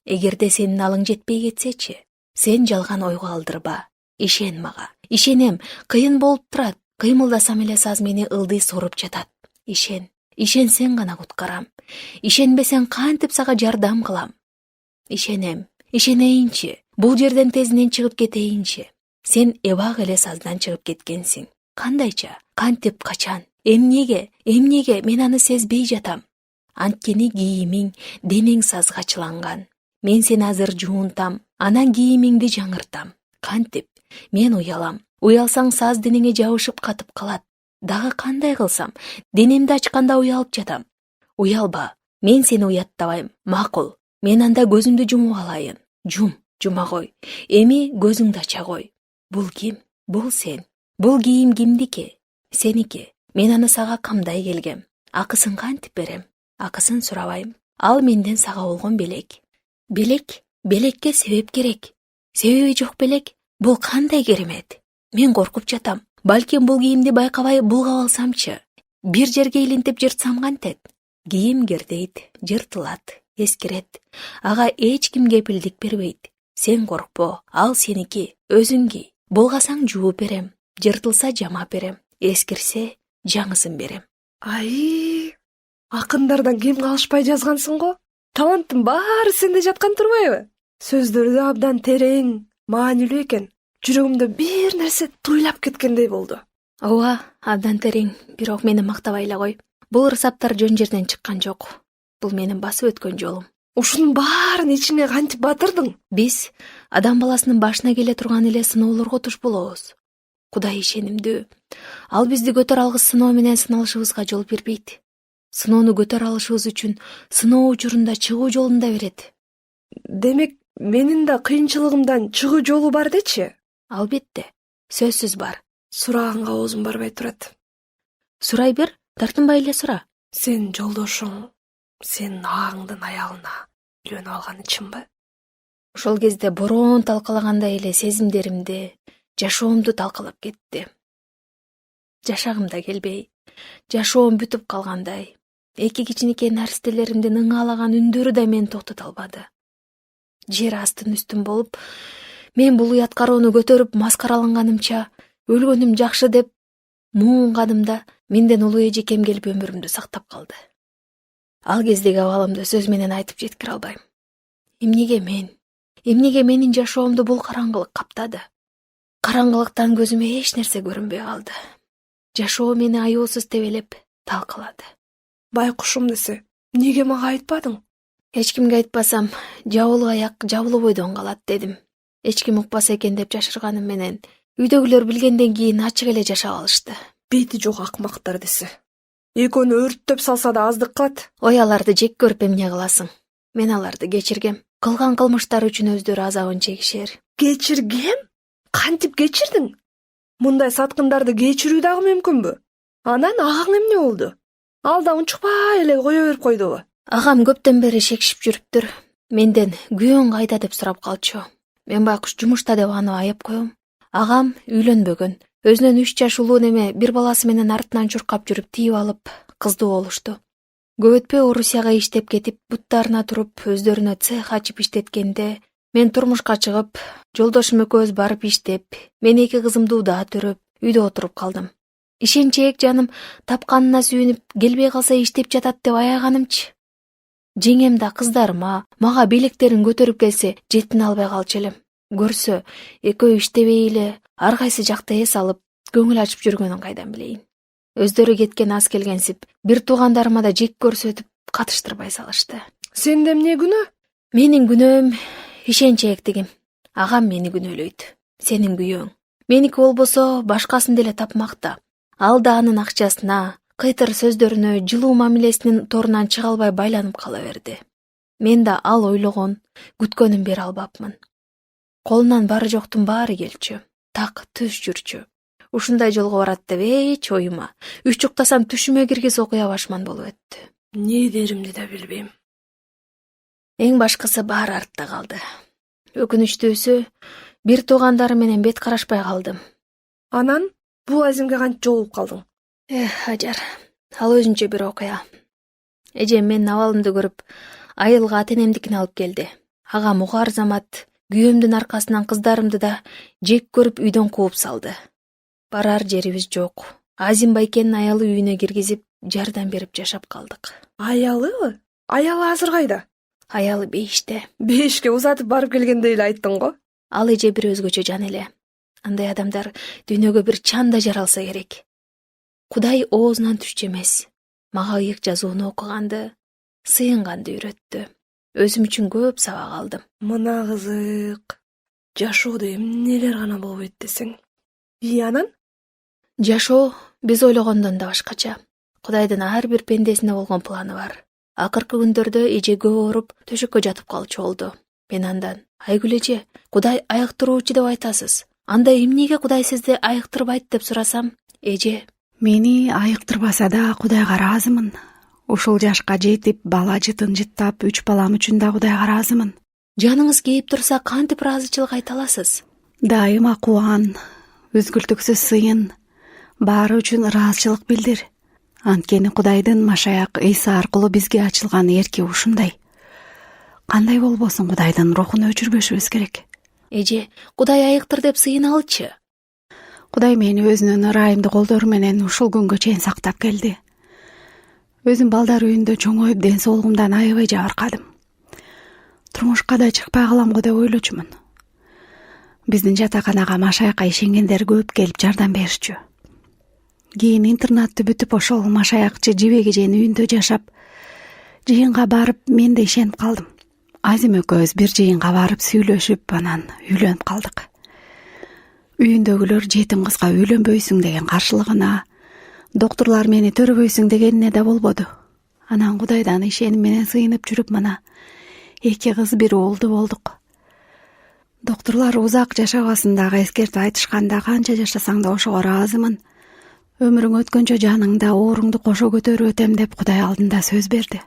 Эгерде сенин алың жетпей кетсечи, сен жалган ойго алдырба. Ишен мага. Ишенем, кыйын болуп турат. Кыймылдасам эле саз мени ылдый соруп жатат. Ишенсең гана куткарам. Ишенбесең кантип сага жардам кылам? Ишенем, ишенейинчи. Бул жерден тезинен чыгып кетейинчи. Сен эбак эле саздан чыгып кеткенсиң. Кандайча? Кантип, качан? Эмнеге мен аны сезбей жатам? Анткени кийимиң, денең сазга чыланган. Мен сени азыр жуунтам, анан кийимиңди жаңыртам. Кантип? Мен уялам. Уялсаң саз денеңе жабышып катып калат. Дагы кандай кылсам? Денемди ачканда уялып жатам. Уялба. Мен сени уяттабайм. Макул. Мен анда көзүмдү жумуп алайын. Жума кой. Эми көзүңдү ача кой. Бул ким? Бул сен. Бул кийим кимдики? Сеники. Мен аны сага камдай келгем. Акысын кантип берем? Акысын сурабайм. Ал менден сага болгон белек. Белекке себеп керек. Себеби жок белек. Бул кандай керемет? Мен коркуп жатам. Балким бул кийимди байкабай булгап алсамчы. Бир жерге илинтип жыртсам кантет? Кийим кердейт, жыртылат, эскирет. Ага эч ким кепилдик бербейт. Сен коркпо, ал сеники, өзүң кий. Булгасаң жууп берем, жыртылса жамап берем, эскирсе жаңысын берем. Ай, акындардан кем калышпай жазгансың го? Таланттын баары сенде жаткан турбайбы? Сөздөрү да абдан терең, маанилүү экен. Жүрөгүмдө бир нерсе туйлап кеткендей болду. Ооба, абдан терең, бирок мени мактабай эле кой. Бул ырсаптар жөн жерден чыккан жок. Бул менин басып өткөн жолум. Ушунун баарын ичине кантип батырдың? Биз адам баласынын башына келе турган эле сыноолорго туш болобуз. Кудай ишенимдүү. Ал бизди көтөрө алгыс сыноо менен сыналышыбызга жол бербейт. Сыноону көтөрө алышыбыз үчүн сыноо учурунда чыгуу жолун да берет. Демек, менин да кыйынчылыгымдан чыгуу жолу бар дечи? Албетте, сөзсүз бар. Сураганга оозум барбай турат. Сурай бер, тартынбай эле сура. Сен жолдошуң, сен агаңдын аялына үйлөнүп алганы чынбы? Ошол кезде бороон талкалагандай эле сезимдеримди, жашоомду талкалап кетти. Жашагым да келбей, жашоом бүтүп калгандай. Эки кичинекей наристелеримдин ыңаалаган үндөрү да мени токтото албады. Жер астын үстүн болуп, мен бул уят кароону көтөрүп маскараланганымча, өлгөнүм жакшы деп муунганымда менден улуу эжекем келип өмүрүмдү сактап калды. Ал кездеги абалымды сөз менен айтып жеткире албайм. Эмнеге менин жашоомду бул караңгылык каптады? Караңгылыктан көзүмө эч нерсе көрүнбөй калды. Жашоо мени аяосуз тебелеп талкалады. Байкушум десе, эмнеге мага айтпадың? Эч кимге айтпасам, жабылуу аяк жабылуу бойдон калат дедим. Эч ким укпаса экен деп жашырганым менен үйдөгүлөр билгенден кийин ачык эле жашап алышты. Бети жок акмактар десе. Экөөнү өрттөп салса да аздык кылат. Ой, аларды жек көрүп эмне кыласың? Мен аларды кечиргем. Кылган кылмыштары үчүн өздөрү азабын чегишер. Кечиргем? Кантип кечирдиң? Мындай саткындарды кечирүү дагы мүмкүнбү? Анан агаң эмне болду? Ал да унчукпай эле кое берип койдубу? Агам көптөн бери шекишип жүрүптүр. Менден күйөөң кайда деп сурап калчу. Мен байкуш жумушта деп аны аяп коем. Агам үйлөнбөгөн. Өзүнөн 3 жаш улуу неме бир баласы менен артынан чуркап жүрүп тийип алып, кыздуу болушту. Көп өтпөй Орусияга иштеп кетип, буттарына туруп, өздөрүнө цех ачып иштеткенде, мен турмушка чыгып, жолдошум экөөбүз барып иштеп, мен 2 кызымды удаа төрөп, үйдө отуруп калдым. Ишенчээк жаным тапканына сүйүнүп, келбей калса иштеп жатат деп аяганымчы. Жеңем да кыздарыма, мага белектерин көтөрүп келсе, жеттин албай калчу элем. Көрсө, экөө иштебей эле, ар кайсы жакта эс алып, көңүл ачып жүргөнүн кайдан билейин. Өздөрү кеткен аз келгенсип, бир туугандарыма да жек көрсөтүп, катыштырбай салышты. Сенде эмне күнөө? Менин күнөөм ишенчээктигим. Агам мени күнөөлөйт. Сенин күйөөң. Меники болбосо башкасын деле тапмакта. Ал да анын акчасына, кыйтыр сөздөрүнө, жылуу мамилесинин торунан чыга албай байланып кала берди. Мен да ал ойлогон, күткөнүн бере албапмын. Колунан бары жоктун баары келчү. Так түз жүрчү. Ушундай жолго барат деп эч оюма, үчүктасам түшүмө киргиз окуя башман болуп өттү. Не деримди да билбейм. Эң башкысы баары артта калды. Өкүнүчтүүсү, бир туугандарым менен бет карашпай калдым. Анан бул Азимге кантип жолугуп калдың? Ажар, ал өзүнчө бир окуя. Эжем менин абалымды көрүп, айылга ата-энемдикин алып келди. Агам угар замат, күйөөмдүн аркасынан кыздарымды да жек көрүп үйдөн кууп салды. Барар жерибиз жок. Азим байкенин аялы үйүнө киргизип, жардам берип жашап калдык. Аялыбы? Аялы азыр кайда? Аялы бейиште. Бейишке узатып барып келгенде эле айттың го. Ал эже бир өзгөчө жан эле. Андай адамдар дүйнөгө бир чанда жаралса керек. Кудай оозунан түшчү эмес. Мага ыйык жазууну окуганды, сыйынганды үйрөттү. Өзүм үчүн көп сабак алдым. Мына кызык. Жашоодо эмнелер гана болуп өтт десең. Анан? Жашоо биз ойлогондон да башкача. Кудайдын ар бир пендесине болгон планы бар. Акыркы күндөрдө эже көп ооруп, төшөккө жатып калчу болду. Мен андан: "Айгүл эже, Кудай айыктыруучу деп айтасыз. Анда эмнеге Кудай сизди айыктырбайт?" деп сурасам, эже: Мени айыктырбаса да Кудайга ыраазымын. Ушул жашка жетип, бала жытын жыттап, 3 балам үчүн да Кудайга ыраазымын. "Жаныңыз кейип турса, кантип ыраазычылык айта аласыз?" Дайыма кубан, үзгүлтүксүз сыйын, баары үчүн ыраазычылык билдир. Анткени Кудайдын Машаяк Ыйса аркылуу бизге ачылган эрки ушундай. Кандай болбосун Кудайдын рухун өчүрбөшүбүз керек. Эже, Кудай айыктыр деп сыйыналчы. Кудай мени өзүнүн ырайымды колдору менен ушул күнгө чейин сактап келди. Өзүм балдар үйүндө чоңоюп, ден соолугумдан аябай жабыркадым. Турмушка да чыкпай калам го деп ойлочумун. Биздин жатаканага Машаякка ишенгендер көп келип жардам беришчү. Кийин интернатты бүтүп, ошол Машаякчы жибек эженин үйүндө жашап, жыйынга барып, мен да ишенип калдым. Азим экөөбүз бир жыйынга барып сүйлөшүп, анан үйлөнүп калдык. Үйүндөгүлөр жетим кызга үйлөнбөйсүң деген каршылыгына, доктурлар мени төрөбөйсүң дегенине да болбоду. Анан Кудайдан ишеним менен сыйынып жүрүп, мана 2 кыз 1 уулду болдук. Доктурлар узак жашабасын дагы эскертип айтышканда, канча жашасаң да ошого ыраазымын. Өмүрүң өткөнчө жаныңда ооруңду кошо көтөрүп өтөм деп Кудай алдында сөз берди.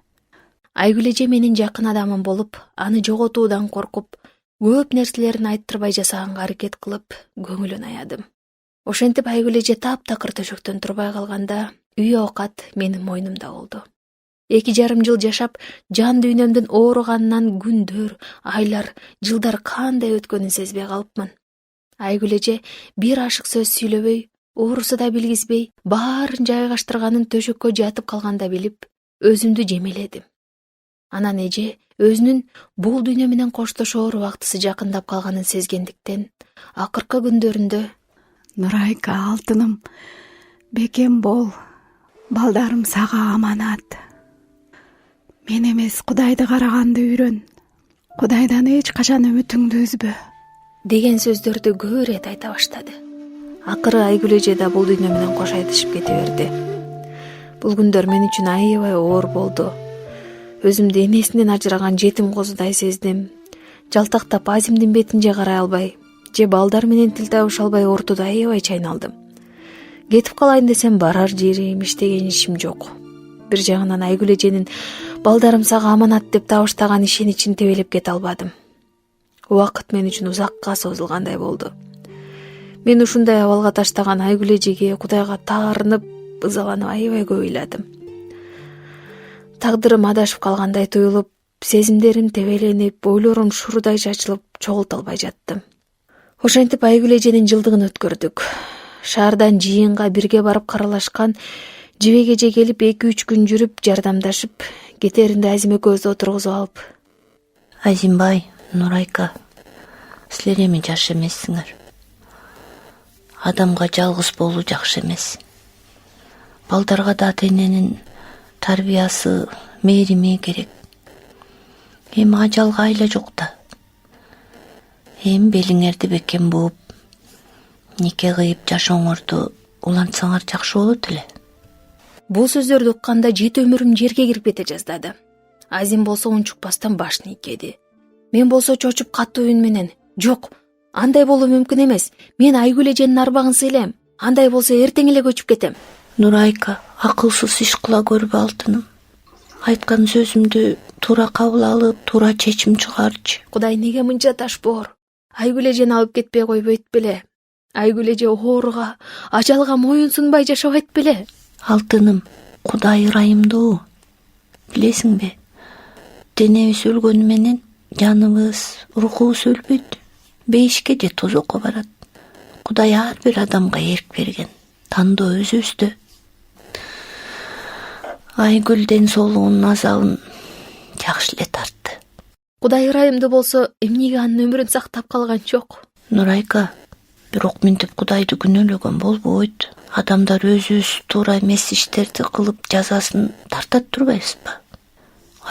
Айгүл эже менин жакын адамым болуп, аны жоготуудан коркуп, көп нерселерин айттырбай жасаганга аракет кылып, көңүлүн аядым. Ошентип Айгүл эже таптакыр төшөктөн турбай калганда, үй оокат менин мойнумда болду. 2,5 жыл жашап, жан дүйнөмдүн ооруганынан күндөр, айлар, жылдар кандай өткөнүн сезбей калыпмын. Айгүл эже бир ашык сөз сүйлөбөй, оорусу да билгизбей, баарын жайгаштырганын төшөккө жатып калганда билип, өзүмдү жемеледим. Анан эже өзүнүн бул дүйнө менен коштошоор убактысы жакындап калганын сезгендиктен, акыркы күндөрүндө: "Нурайка, алтыным, бекем бол. Балдарым сага аманат. Мен эмес, Кудайды караганды үйрөн. Кудайдан эч качан үмүтүңдү үзбө" деген сөздөрдү көп ирет айта баштады. Акыры Айгүл эже да бул дүйнө менен кош айтышып кете берди. Бул күндөр мен үчүн аябай оор болду. Өзүмдү энесинен ажыраган жетим козудай сездим. Жалтактап Азимдин бетин же карай албай, же балдар менен тил табыша албай ортодо аябай чайналдым. Кетип калайын десем, барар жерим, иштеген ишим жок. Бир жагынан Айгүл эженин балдарым сага аманат деп табыштаган ишеничин тебелеп кете албадым. Убакыт мен үчүн узакка созулгандай болду. Мен ушундай абалга таштаган Айгүл эжеге, Кудайга таарынып, ызаланып аябай көп ыйладым. Тагдырым адашып калгандай туюлуп, сезимдерим тебеленип, ойлорум шурудай чачылып, чогулта албай жаттым. Ошентип Айгүл эженин жылдыгын өткөрдүк. Шаардан жыйынга бирге барып каралашкан жибек эже келип 2-3 күн жүрүп, жардамдашып, кетеринде Азим экөөбүздү отургузуп алып: "Азимбай, Нурайка, силер эми жаш эмессиңер. Адамга жалгыз болуу жакшы эмес. Балдарга да ата-эненин тарбиясы, мээрими керек. Эми ажалга айла жок да. Эми белиңерди бекем бууп, нике кыйып жашооңорду улантсаңар жакшы болот эле." Бул сөздөрдү укканда жет өмүрүм жерге кирип кете жаздады. Азим болсо унчукпастан башын ийкеди. Мен болсо чочуп катуу үн менен: "Жок, андай болуу мүмкүн эмес. Мен Айгүл эженин арбагын сыйлайм. Андай болсо эртең эле көчүп кетем." "Нурайка, акылсыз иш кыла көрбө алтыным. Айткан сөзүмдү туура кабыл алып, туура чечим чыгарчы." Кудай неге мынча ташбоор? Айгүл эжени алып кетпей койбойт беле? Айгүл эже ооруга, ажалга моюн сунбай жашабайт беле? Алтыным, Кудай ырайымдуу. Билесиңби? Денебиз өлгөнү менен жаныбыз, рухубуз өлбөйт. Бейишке же тозокко барат. Кудай ар бир адамга эрк берген. Тандоо өзүбүздө. Айгүл ден соолугунун азабын жакшы эле тартты. Кудай ырайымды болсо эмнеге анын өмүрүн сактап калган жок? Нурайка, бирок мынтип Кудайды күнөөлөгөн болбойт. Адамдар өзүбүз туура эмес иштерди кылып жазасын тартат турбайбызбы?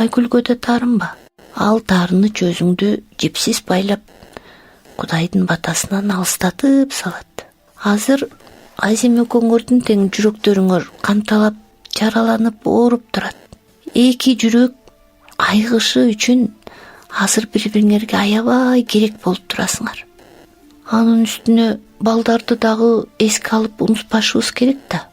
Айгүлгө да таарынба. Ал таарыныч өзүңдү жипсиз байлап, Кудайдын батасынан алыстатып салат. Азыр Азим экөөңөрдүн тең жүрөктөрүңөр канталап, жараланып, ооруп турат. Эки жүрөк айгышы үчүн азыр бири-бириңерге аябай керек болуп турасыңар. Анын үстүнө балдарды дагы эске алып унутпашыбыз керек да.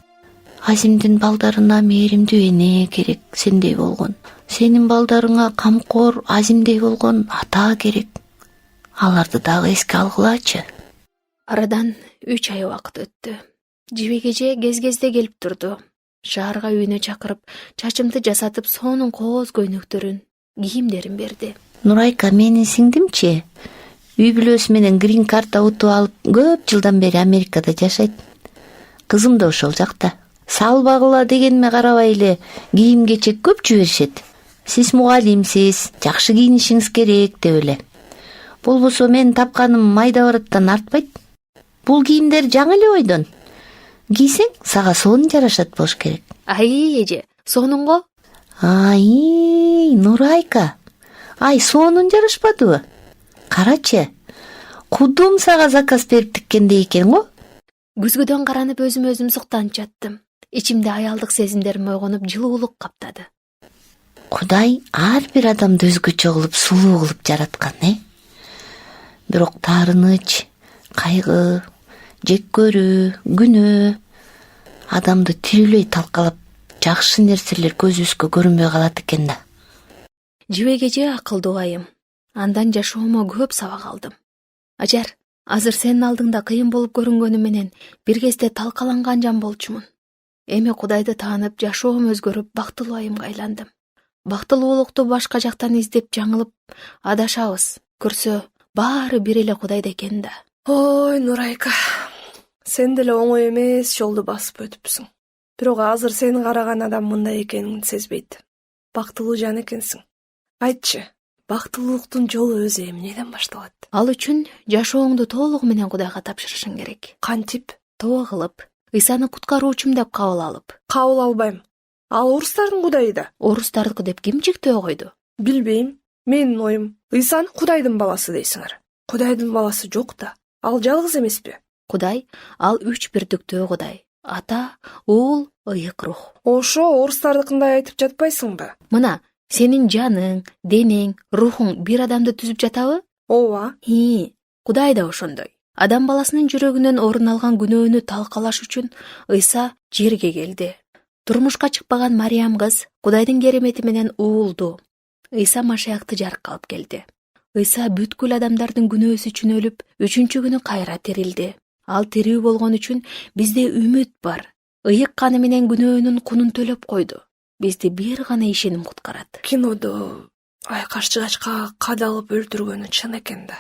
Азимдин балдарына мээримдүү эне керек, сендей болгон. Сенин балдарыңа камкор, Азимдей болгон ата керек. Аларды дагы эске алгылачы. Арадан 3 ай убакыт өттү. Жибекеже кез-кезде келип турду. Шаарга үйүнө чакырып, чачымды жасатып, сонун кооз көйнөктөрүн, кийимдерин берди. Нурайка, менин сиңдимчи, үй бүлөсү менен грин карта утуп алып, көп жылдан бери Америкада жашайт. Кызым да ошол жакта. Салбагыла дегениме карабай эле кийим кечек көп жиберишет. Сиз мугалимсиз, жакшы кийинишиңиз керек деп эле. Болбосо мен тапканым майда бараттан артпайт. Бул кийимдер жаңы эле ойдон. Кийсең сага сонун жарашат болуш керек. Ай, эже, сонунго? Ай, Нурайка. Ай, сонун жарашпадыбы? Карачы. Кудум сага заказ берип тиккендей экен го. Күзгөдөн каранып өзүм суктанып жаттым. Ичимде аялдык сезимдерим ойгонуп, жылуулук каптады. Кудай ар бир адамды өзгөчө кылып, сулуу кылып жараткан, Бирок таарыныч, кайгы, жек көрүү, күнөө адамды тирүүлөй талкалап, жакшы нерселер көзүбүзгө көрүнбөй калат экен да. Жибекеже акылдуу айым. Андан жашоомо көп сабак алдым. Ажар, азыр сенин алдыңда кыйын болуп көрүнгөнү менен бир кезде талкаланган жан болчумун. Эми Кудайды таанып, жашоом өзгөрүп, бактылуу айымга айландым. Бактылуулукту башка жактан издеп жаңылып, адашабыз. Көрсө, баары бир эле Кудайда экен да. Ой, Нурайка, сен деле оңой эмес жолду басып өтүпсүң. Бирок азыр сени караган адам мындай экенин сезбейт. Бактылуу жан экенсиң. Айтчы, бактылуулуктун жолу өзү эмнеден башталат? Ал үчүн жашооңду толугу менен Кудайга тапшырышың керек. Кантип? Тоо кылып, Ыйсаны куткаруучум деп кабыл алып. Кабыл албайм. Ал орустардын Кудайы да. Орустардыкы деп ким чектөө койду? Билбейм. Менин оюм, Ыйсан Кудайдын баласы дейсиңер. Кудайдын баласы жок да. Ал жалгыз эмеспи? Кудай, ал 3 бирдиктүү Кудай. Ата, уул, ыйык рух. Ошо орустардыкындай айтып жатпайсыңбы? Мына, сенин жаның, денең, рухуң бир адамды түзүп жатабы? Ооба. Кудай да ошондой. Адам баласынын жүрөгүнөн орун алган күнөөнү талкалаш үчүн Ыйса жерге келди. Турмушка чыкпаган Мариям кыз Кудайдын керемети менен уулду. Ыйса Машаякты жарыкка алып келди. Ыйса бүткүл адамдардын күнөөсү үчүн өлүп, 3-чү күнү кайра тирилди. Ал тирүү болгон үчүн бизде үмүт бар. Ыйык каны менен күнөөнүн кунун төлөп койду. Бизди бир гана ишеним куткарат. Кинодо айкаш-жыгачка кадалып өлтүргөнү чын экен да.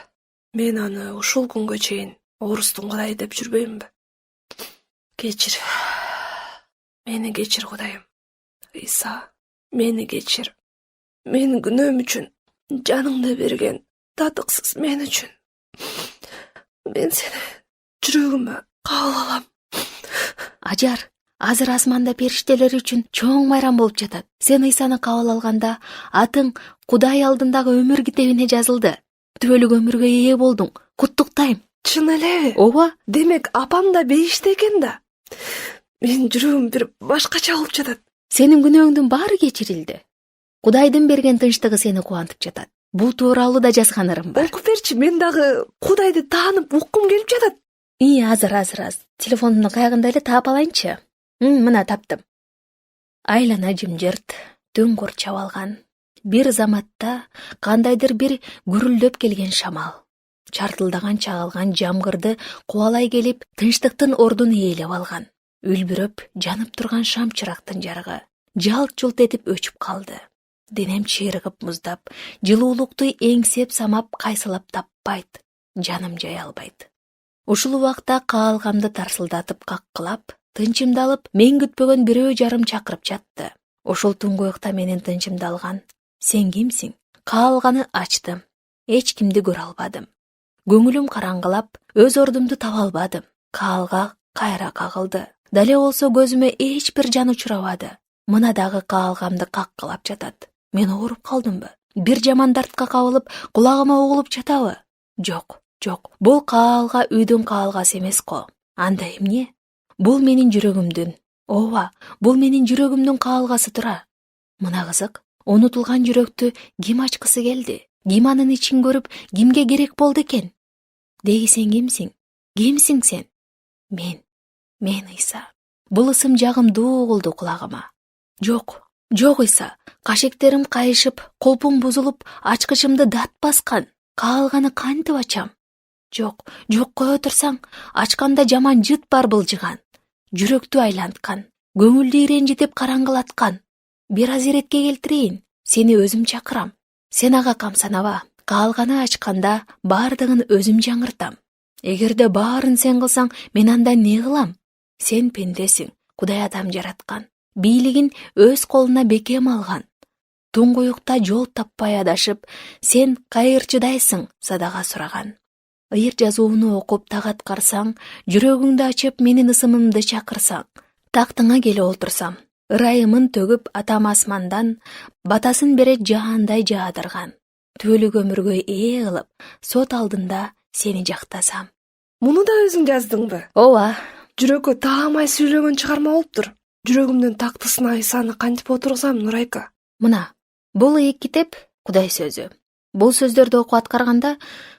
Мен аны ушул күнгө чейин орустун Кудайы деп жүрбөймбү? Кечир. Мени кечир, Кудайым. Ыйса, мени кечир. Мен күнөөм үчүн жаныңды берген татыксыз мен үчүн. Мен сени жүрөгүмө кабыл алам. Ажар, азыр асманда периштелер үчүн чоң майрам болуп жатат. Сен Ыйсаны кабыл алганда, атың Кудай алдындагы өмүр китебине жазылды. Түбөлүк өмүргө ээ болдуң. Куттуктайм. Чын элеби? Ооба. Демек апам да бейиште экен да. Менин жүрөгүм бир башкача болуп жатат. Сенин күнөөңдүн баары кечирилди. Кудайдын берген тынчтыгы сени кубантып жатат. Бул тууралуу да жазганырым бар. Окуп берчи, мен дагы Кудайды таанып уккум келип жатат. Азыр. Телефондун каягында эле таап алайынчы. Мына таптым. Айлана жымжырт, дөңгөр чабалган. Бир заматта кандайдыр бир гүрүлдөп келген шамал. Чартылдаган чагылган жамгырды кубалай келип, тынчтыктын ордун ээлеп алган. Үлбүрөп жанып турган шам чырактын жарыгы жалт-жулт этип өчүп калды. Денем чыйрыгып муздап, жылуулукту эңсеп самап кайсылап таппайт. Жаным жай албайт. Ушул убакта каалгамды тарсылдатып каккылап, тынчымды алып, мен күтпөгөн бирөө жарым чакырып жатты. Ошол туңгуюкта менин тынчымды алган. Сен кимсиң? каалганы ачтым. Эч кимди көрө албадым. Көңүлүм караңгылап, өз ордумду таба албадым. Каалга кайра кагылды. Дале болсо көзүмө эч бир жан учурабады. Мына дагы каалгамды каккалап жатат. Мен ооруп калдымбы? Бир жаман дартка кабылып, кулагыма угулуп жатабы? Жок, жок. Бул каалга үйдүн каалгасы эмес го. Анда эмне? Бул менин жүрөгүмдүн. Ооба, бул менин жүрөгүмдүн каалгасы тура. Мына кызык, унутулган жүрөктү ким ачкысы келди? Ким анын ичин көрүп, кимге керек болду экен? Деги сен кимсиң? Кимсиң сен? Мен Ыйса. Бул ысым жагымдуу угулду кулагыма. Жок, Ыйса. Кашектерим кайышып, колпум бузулуп, ачкычымды дат баскан. Каалганы кантип ачам? Жок, кое турсаң, ачканда жаман жыт бар былжыган. Жүрөктү айланткан, көңүлдү иренжитип караңгылаткан. Бир аз иретке келтирейин, сени өзүм чакырам. Сен ага камсанаба, каалганы ачканда бардыгын өзүм жаңыртам. Эгерде баарын сен кылсаң, мен анда не кылам? Сен пендесиң, Кудай адам жараткан. Бийлигин өз колуна бекем алган. Туңгуюкта жол таппай адашып, сен кайырчыдайсың садага сураган. Ыйык жазууну окуп тагат карсаң, жүрөгүңдү ачып менин ысымымды чакырсаң, тактыңа келе олтурсам, ырайымын төгүп атам асмандан, батасын берет жаандай жаадырган. Түбөлүк өмүргө ээ кылып, сот алдында сени жактасам. Муну да өзүң жаздыңбы? Ооба. Жүрөккө таамай сүйлөгөн чыгарма болуптур. Жүрөгүмдүн тактысына Ыйсаны кантип отургузам, Нурайка? Мына, бул ыйык китеп Кудай сөзү. Бул сөздөрдү окуп аткарганда,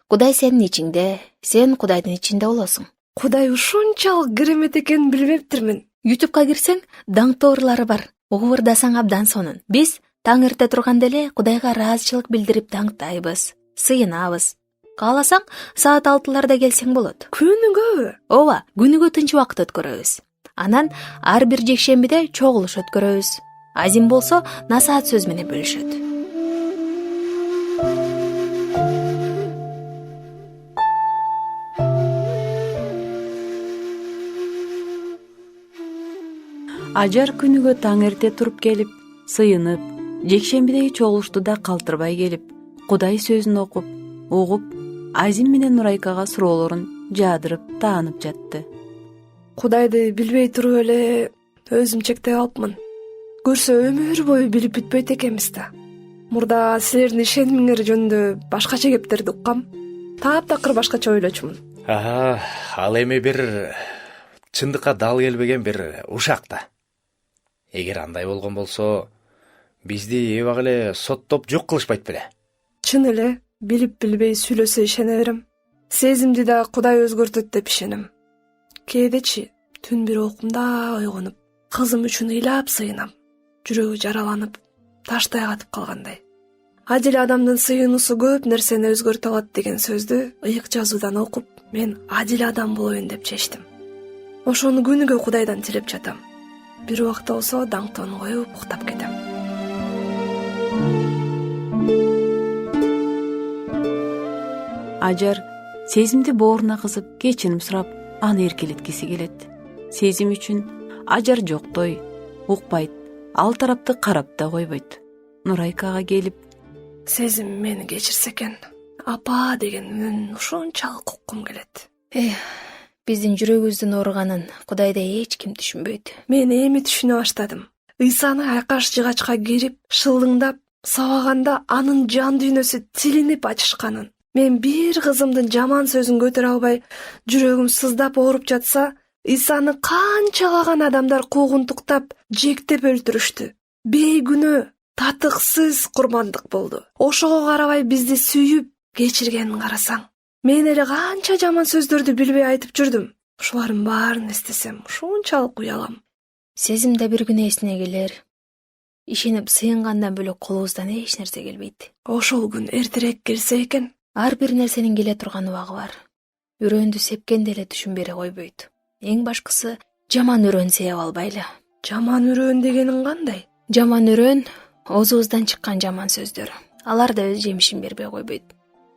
Кудай сенин ичиңде, сен Кудайдын ичинде болосуң. Кудай ушунчалык керемет экенин билбептирмин. YouTube'ка кирсең, даңктуу ырлары бар. Угуп ырдасаң абдан сонун. Биз таң эрте турганда эле Кудайга ыраазычылык билдирип даңктайбыз, сыйынабыз. Кааласаң, саат 6-ларда келсең болот. Күнүгөбү? Ооба, күнүгө тынч убакыт өткөрөбүз. Анан ар бир жекшембиде чогулуш өткөрөбүз. Азим болсо насаат сөз менен бөлүшөт. Ажар күнүгө таң эрте туруп келип, сыйынып, жекшембидеги чогулушту да калтырбай келип, Кудай сөзүн окуп, угуп, Азим менен Нурайкага суроолорун жаадырып, таанып жатты. Кудайды билбей туруп эле өзүм чектеп алыпмын. Көрсө өмүр бою билип бүтпөйт экенбиз да. Мурда силердин ишенимиңер жөнүндө башкача кептерди уккам. Таптакыр башкача ойлочумун. Ал эми бир чындыкка дал келбеген бир ушак да. Эгер андай болгон болсо, бизди эбак эле соттоп жок кылышпайт беле? Чын эле, билип билбей сүйлөсө ишене берем. Сезимди да Кудай өзгөртөт деп ишенем. Кээдечи түн бир окумда ойгонуп, кызым үчүн ыйлап сыйынам. Жүрөгү жараланып, таштай катып калгандай. Адил адамдын сыйынуусу көп нерсени өзгөртө алат деген сөздү ыйык жазуудан окуп, мен адил адам болоюн деп чечтим. Ошону күнүгө Кудайдан тилеп жатам. Бир убакта болсо даңктоону коюп уктап кетем. Ажар сезимди бооруна кызып, кечирим сурап, аны эркелеткиси келет. Сезим үчүн Ажар жоктой, укпайт, ал тарапты карап да койбойт. Нурайкага келип, сезим мени кечирсе экен, апа деген үнүн ушунчалык уккум келет. Биздин жүрөгүбүздүн ооруганын Кудайда эч ким түшүнбөйт. Мен эми түшүнө баштадым. Ыйсаны айкаш жыгачка кирип, шылдыңдап, сабаганда анын жан дүйнөсү тилинип ачышканын. Мен бир кызымдын жаман сөзүн көтөрө албай, жүрөгүм сыздап ооруп жатса, Ыйсаны канчалаган адамдар куугунтуктап, жектеп өлтүрүштү. Бейгүнөө, татыксыз курмандык болду. Ошого карабай бизди сүйүп, кечиргенин карасаң. Мен эле канча жаман сөздөрдү билбей айтып жүрдүм. Ушулардын баарын эстесем, ушунчалык уялам. Сезим да бир күнү эсине келер. Ишенип сыйынгандан бөлөк колубуздан эч нерсе келбейт. Ошол күн эртерээк келсе экен. Ар бир нерсенин келе турган убагы бар. Үрөндү сепкенде эле түшүн бере койбойт. Эң башкысы жаман үрөн сээп албайлы. Жаман үрөн дегениң кандай? Жаман үрөн оозубуздан чыккан жаман сөздөр. Алар да өз жемишин бербей койбойт.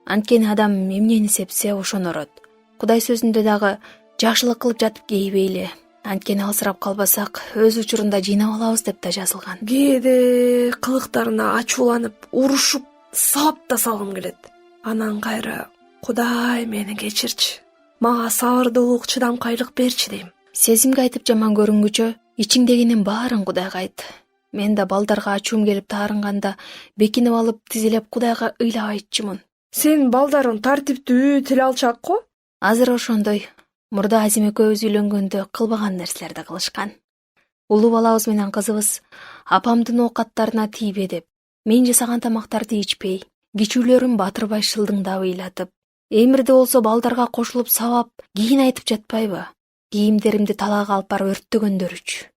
Анткени адам эмнени сепсе ошону орот. Кудай сөзүндө дагы жакшылык кылып жатып кейбейли. Анткени алсырап калбасак, өз учурунда жыйнап алабыз деп да жазылган. Кээде кылыктарына ачууланып, урушуп, сабап да салгым келет. Анан кайра Кудай мени кечирчи. Мага сабырдуулук, чыдамкайлык берчи дейм. Сезимге айтып жаман көрүнгүчө, ичиңдегинин баарын Кудайга айт. Мен да балдарга ачуум келип таарынганда бекинип алып тизилеп Кудайга ыйлап айтчумун. Сен балдарың тартиптүү, тил алчак го? Азыр ошондой. Мурда Азим экөөбүз үйлөнгөндө кылбаган нерселерди кылышкан. Улуу балабыз менен кызыбыз апамдын оокаттарына тийбе деп, мен жасаган тамактарды ичпей, кичүүлөрүн батырбай шылдыңдап ыйлатып, эмирде болсо балдарга кошулуп сабап, кийин айтып жатпайбы? Кийимдеримди талаага алып барып өрттөгөндөрүчү.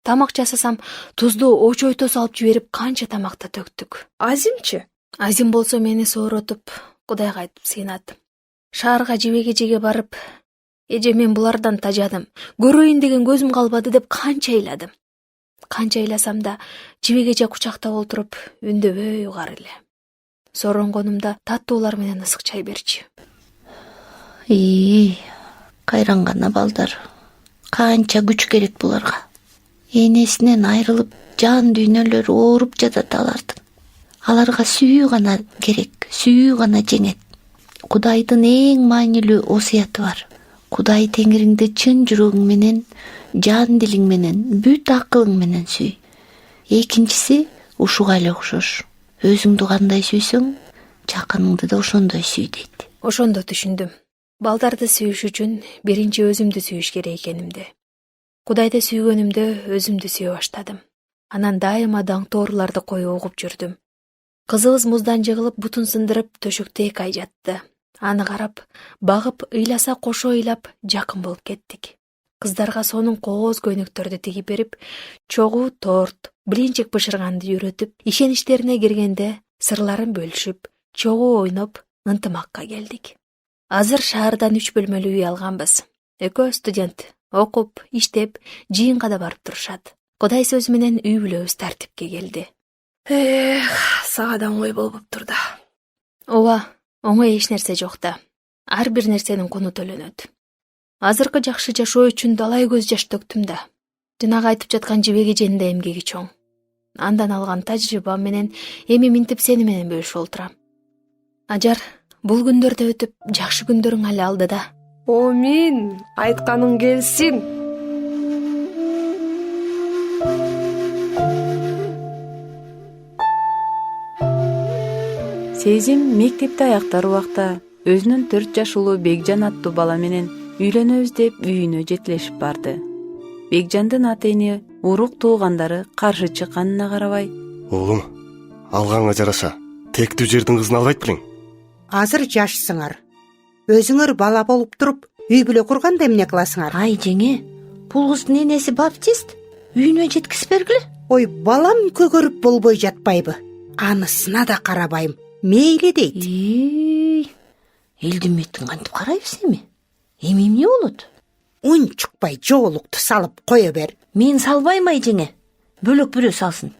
Тамак жасасам, тузду очойто салып жиберип канча тамакта төктүк. Азимчи? Азим болсо мени сооротуп, Кудайга айтып сыйнат. Шаарга жебеге барып, эже мен булардан тажадым, көрөйүн деген көзүм калбады деп канча ыйладым. Канча ыйласам да жебеге кучактап отуруп, үндөбөй угар эле. Соронгонумда таттуулар менен ысык чай берчи. Кайран гана балдар. Канча күч керек буларга. Энесинен айрылып, жан дүйнөлөрү ооруп жатат алардын. Аларга сүйүү гана керек, сүйүү гана жеңет. Кудайдын эң маанилүү осуяты бар. Кудай теңириңди чын жүрөгүң менен, жан дилиң менен, бүт акылың менен сүй. Экинчиси ушуга эле окшош. Өзүңдү кандай сүйсөң, жакыныңды да ошондой сүй дейт. Ошондо түшүндүм. Балдарды сүйүш үчүн биринчи өзүмдү сүйүш керек экенимди. Кудайды сүйгөнүмдө өзүмдү сүйө баштадым. Анан дайыма даңктуу ооруларды коюп угуп жүрдүм. Кызыбыз муздан жыгылып, бутун сындырып, төшөктө 2 ай жатты. Аны карап, багып, ыйласа кошо ыйлап, жакын болуп кеттик. Кыздарга сонун кооз көйнөктөрдү тигип берип, чогуу торт, блинчик бышырганды үйрөтүп, ишеничтерине киргенде сырларын бөлүшүп, чогуу ойноп, ынтымакка келдик. Азыр шаардан 3 бөлмөлүү үй алганбыз. Экөө студент, окуп, иштеп, жыйынга да барып турушат. Кудай сөзү менен үй бүлөбүз тартипке келди. Сага да оңой болбоптур да. Ооба, оңой эч нерсе жок да. Ар бир нерсенин куну төлөнөт. Азыркы жакшы жашоо үчүн далай көз жаш төктүм да. Жанагы айтып жаткан жибеги жөнүндө эмгеги чоң. Андан алган тажрыйбам менен эми минтип сени менен бөлүшүп отурам. Ажар, бул күндөр да өтүп, жакшы күндөрүң али алды да. Амин, айтканың келсин. Сезим мектепти аяктар убакта өзүнүн 4 жаш улуу Бекжан аттуу бала менен үйлөнөбүз деп үйүнө жетилешип барды. Бекжандын ата-эне урук туугандары каршы чыкканына карабай, Оğlum, алганга жараша, тектүү жердин кызын албайт белең. Азыр жашсыңар. Өзүңөр бала болуп туруп, үй бүлө курганда эмне кыласыңар? Ай жеңе, бул кыздын энеси баптист, үйүнө жеткиз бергиле. Ой, балам көгөрүп болбой жатпайбы? Анысына да карабайм. Мейли дейт. Элдин меттин кантип карайбыз эми? Эми эмне болот? Унчукпай жоолукту салып кое бер. Мен салбайм ай жеңе. Бөлөк бирөө салсын.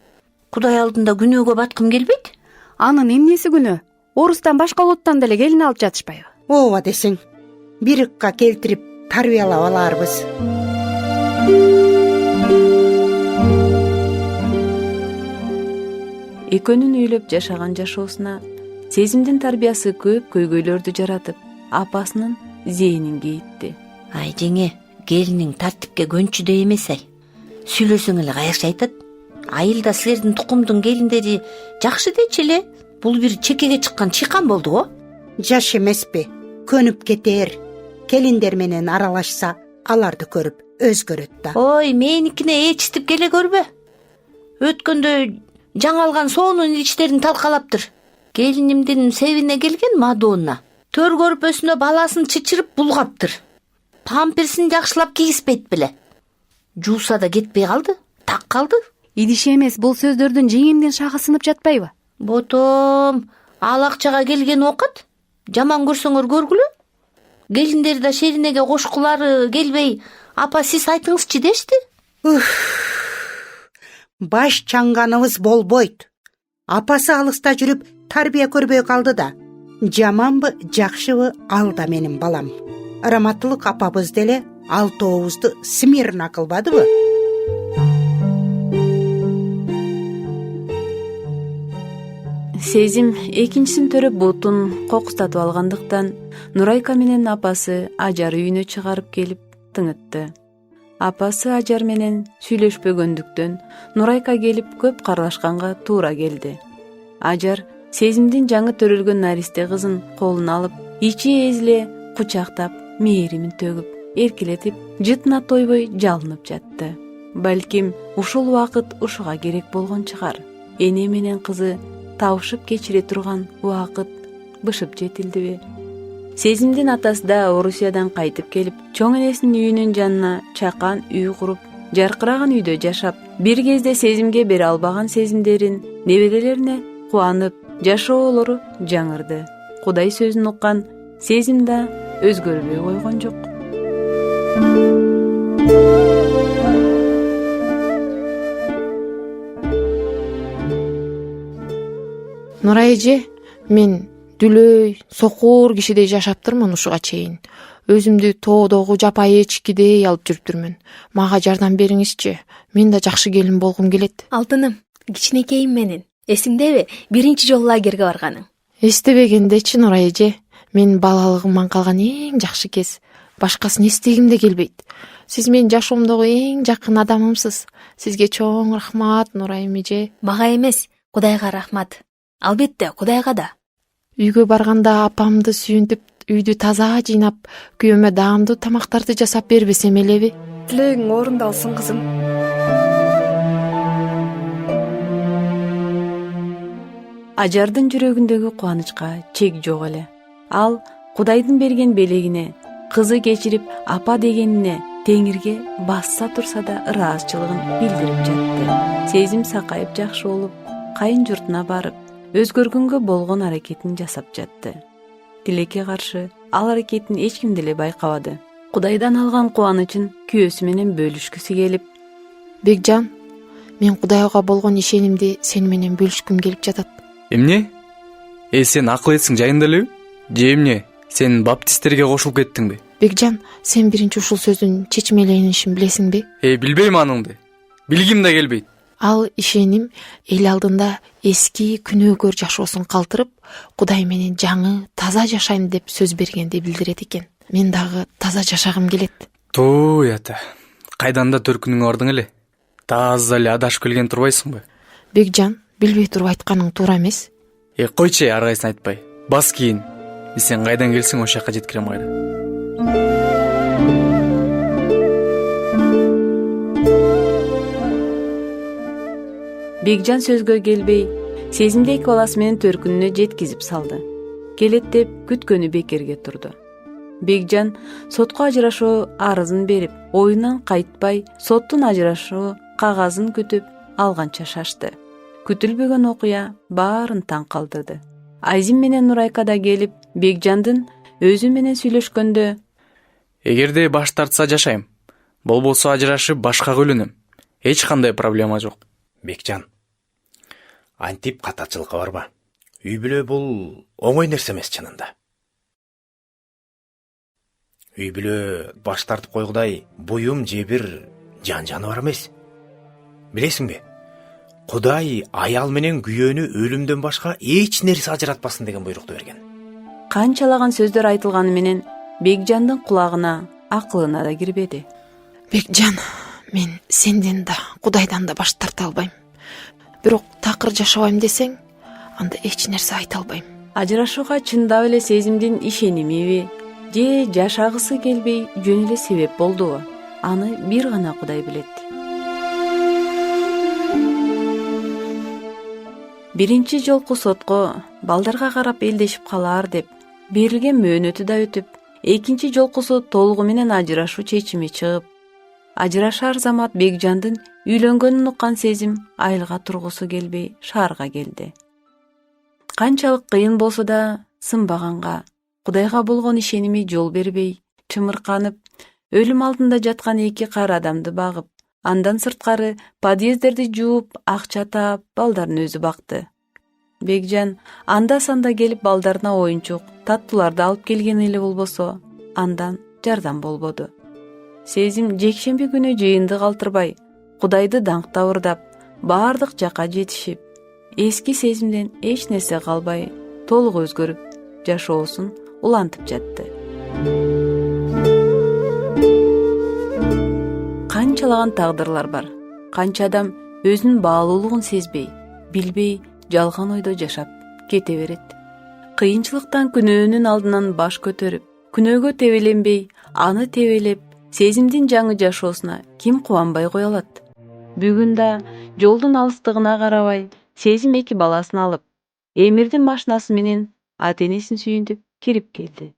Кудай алдында күнөөгө баткым келбейт. Анын эмнеси күнөө? Орустан башка улуттан деле келин алып жатышпайбы? Ооба десең, бир ыкка келтирип тарбиялап аларбыз. экөөнүн үйлөп жашаган жашоосуна Сезимдин тарбиясы көп көйгөйлөрдү жаратып, апасынын зээнин кейитти. Ай жеңе, келиниң тартипке көнчүдөй эмес ай. Сүйлөсөң эле кайыкча айтат. Айылда силердин тукумдун келиндери жакшы дечи эле. Бул бир чекеге чыккан чыйкан болду го. Жаш эмеспи? Көнүп кетер. Келиндер менен аралашса, аларды көрүп өзгөрөт да. Ой, меникине ээрчитип келе көрбө. Өткөндө жаңалган соонун ичтерин талкалаптыр. Келинимдин себине келген Мадонна. Төр көрпөсүнө баласын чычырып булгаптыр. Памперсин жакшылап кийгизбейт беле. Жууса да кетпей калды, так калды. Идиш эмес, бул сөздөрдүн жеңемдин шагы сынып жатпайбы? Ботом, ал акчага келген окат. Жаман көрсөңөр көргүлө. Келиндер да шеринеге кошкулары келбей, апа сиз айтыңызчы дешти. Баш чаңганыбыз болбойт. Апасы алыста жүрүп тарбия көрбөй калды да. Жаманбы, жакшыбы, ал да менин балам. Раматылык апабыз деле алтообузду смирно кылбадыбы? Сезим экинчисин төрөп бутун кокустатып алгандыктан Нурайка менен апасы Ажар үйүнө чыгарып келип тыңытты. Апасы Ажар менен сүйлөшпөгөндүктөн Нурайка келип көп карлашканга туура келди. Ажар Сезимдин жаңы төрөлгөн наристе кызын колуна алып, ичи эзиле кучактап, мээримин төгүп, эркелетип, жытына тойбой жалынып жатты. Балким ушул убакыт ушуга керек болгон чыгар. Эне менен кызы табышып кечире турган убакыт бышып жетилдиби? Сезимдин атасы да Орусиядан кайтып келип, чоң энесинин үйүнүн жанына чакан үй куруп, жаркыраган үйдө жашап, бир кезде Сезимге бере албаган сезимдерин неберелерине кубанып, жашоолору жаңырды. Кудай сөзүн уккан Сезим да өзгөрбөй койгон жок. Нурай эже, мен дүлөй, сокур кишидей жашаптырмын ушуга чейин. Өзүмдү тоодогу жапайы эчкидей алып жүрүптүрмүн. Мага жардам бериңизчи. Мен да жакшы келин болгум келет. Алтыным, кичинекейим менен. Эсиңдеби, биринчи жолу лагерге барганың? Эстебегендечи, Нурай эже. Мен балалыгымдан калган эң жакшы кез. Башкасын эстегим да келбейт. Сиз менин жашоомдогу эң жакын адамымсыз. Сизге чоң рахмат, Нурайым эже. Мага эмес, Кудайга рахмат. Албетте, Кудайга да. Үйгө барганда апамды сүйүнтүп, үйдү таза жыйнап, күйөөмө даамдуу тамактарды жасап бербесем элеби? Тилегиң орундалсын, кызым. Ажардын жүрөгүндөгү кубанычка чек жок эле. Ал Кудайдын берген белегине, кызы кечирип апа дегенине теңирге басса турса да ыраазычылыгын билдирип жатты. Сезим сакайып жакшы болуп, кайын журтуна барып, өзгөргөнгө болгон аракетин жасап жатты. Тилекке каршы ал аракетин эч ким деле байкабады. Кудайдан алган кубанычын күйөөсү менен бөлүшкүсү келип: Бекжан, мен Кудайга болгон ишенимди сени менен бөлүшкүм келип жатат. Эмне? Сен акыл этсиң жайында элеби? Же эмне? Сен баптисттерге кошулуп кеттиңби? Бекжан, сен биринчи ушул сөздүн чечмеленишин билесиңби? Билбейм аныңды. Билгим да келбейт. Ал ишеним эл алдында эски күнөөгөр жашоосун калтырып, Кудай менен жаңы, таза жашайм деп сөз бергенди билдирет экен. Мен дагы таза жашагым келет. Туй ата. Кайдан да төркүнүң ардың эле. Таза эле адашып келген турбайсыңбы? Бекжан, билбей туруп айтканың туура эмес. Койчу, ар кайсын айтпай. Бас кийин. Сен кайдан келсең ошол жака жеткирем кайра. Бекжан сөзгө келбей, Сезимди эки баласы менен төркүнүнө жеткизип салды. Келет деп күткөнү бекерге турду. Бекжан сотко ажырашуу арызын берип, оюнан кайтпай, соттун ажырашуу кагазын күтүп алганча шашты. Күтүлбөгөн окуя баарын таң калтырды. Айзим менен Нурайка да келип, Бекжандын өзү менен сүйлөшкөндө: Эгерде баш тартса жашайм, болбосо ажырашып башкага үйлөнөм. Эч кандай проблема жок. Бекжан, антип катачылыкка барба. Үй бүлө бул оңой нерсе эмес чынында. Үй бүлө баш тартып койгудай буюм же бир жан жаныбар эмес. Билесиңби? Кудай аял менен күйөөнү өлүмдөн башка эч нерсе ажыратпасын деген буйрукту берген. Канчалаган сөздөр айтылганы менен Бекжандын кулагына, акылына да кирбеди. Бекжан, мен сенден да, Кудайдан да баш тарта албайм. Бирок такыр жашабайм десең, анда эч нерсе айта албайм. Ажырашууга чындап эле Сезимдин ишенимиби же жашагысы келбей жөн эле себеп болдубу? Аны бир гана Кудай билет. Биринчи жолку сотко балдарга карап элдешип калаар деп берилген мөөнөтү да өтүп, экинчи жолкусу толугу менен ажырашуу чечими чыгып, ажырашаар замат Бекжандын үйлөнгөнүн уккан Сезим айылга тургусу келбей шаарга келди. Канчалык кыйын болсо да сынбаганга, Кудайга болгон ишеними жол бербей, чымырканып, өлүм алдында жаткан эки кара адамды багып, андан сырткары подъездерди жууп, акча таап, балдарын өзү бакты. Бекжан анда санда келип балдарына оюнчук, таттууларды алып келген эле болбосо, андан жардам болбоду. Сезим жекшемби күнү жыйынды калтырбай, Кудайды даңкта урдап, баардык жака жетишип, эски сезимден эч нерсе калбай толук өзгөрүп жашоосун улантып жатты. Канчалаган тагдырлар бар. Канча адам өзүнүн баалуулугун сезбей, билбей, жалган ойдо жашап кете берет. Кыйынчылыктан күнөөнүн алдынан баш көтөрүп, күнөөгө тебеленбей, аны тебелеп, сезимдин жаңы жашоосуна ким кубанбай кое алат? Бүгүн да жолдун алыстыгына карабай, сезим 2 баласын алып, Эмирдин машинасы менен ата-энесин сүйүндүп кирип келди.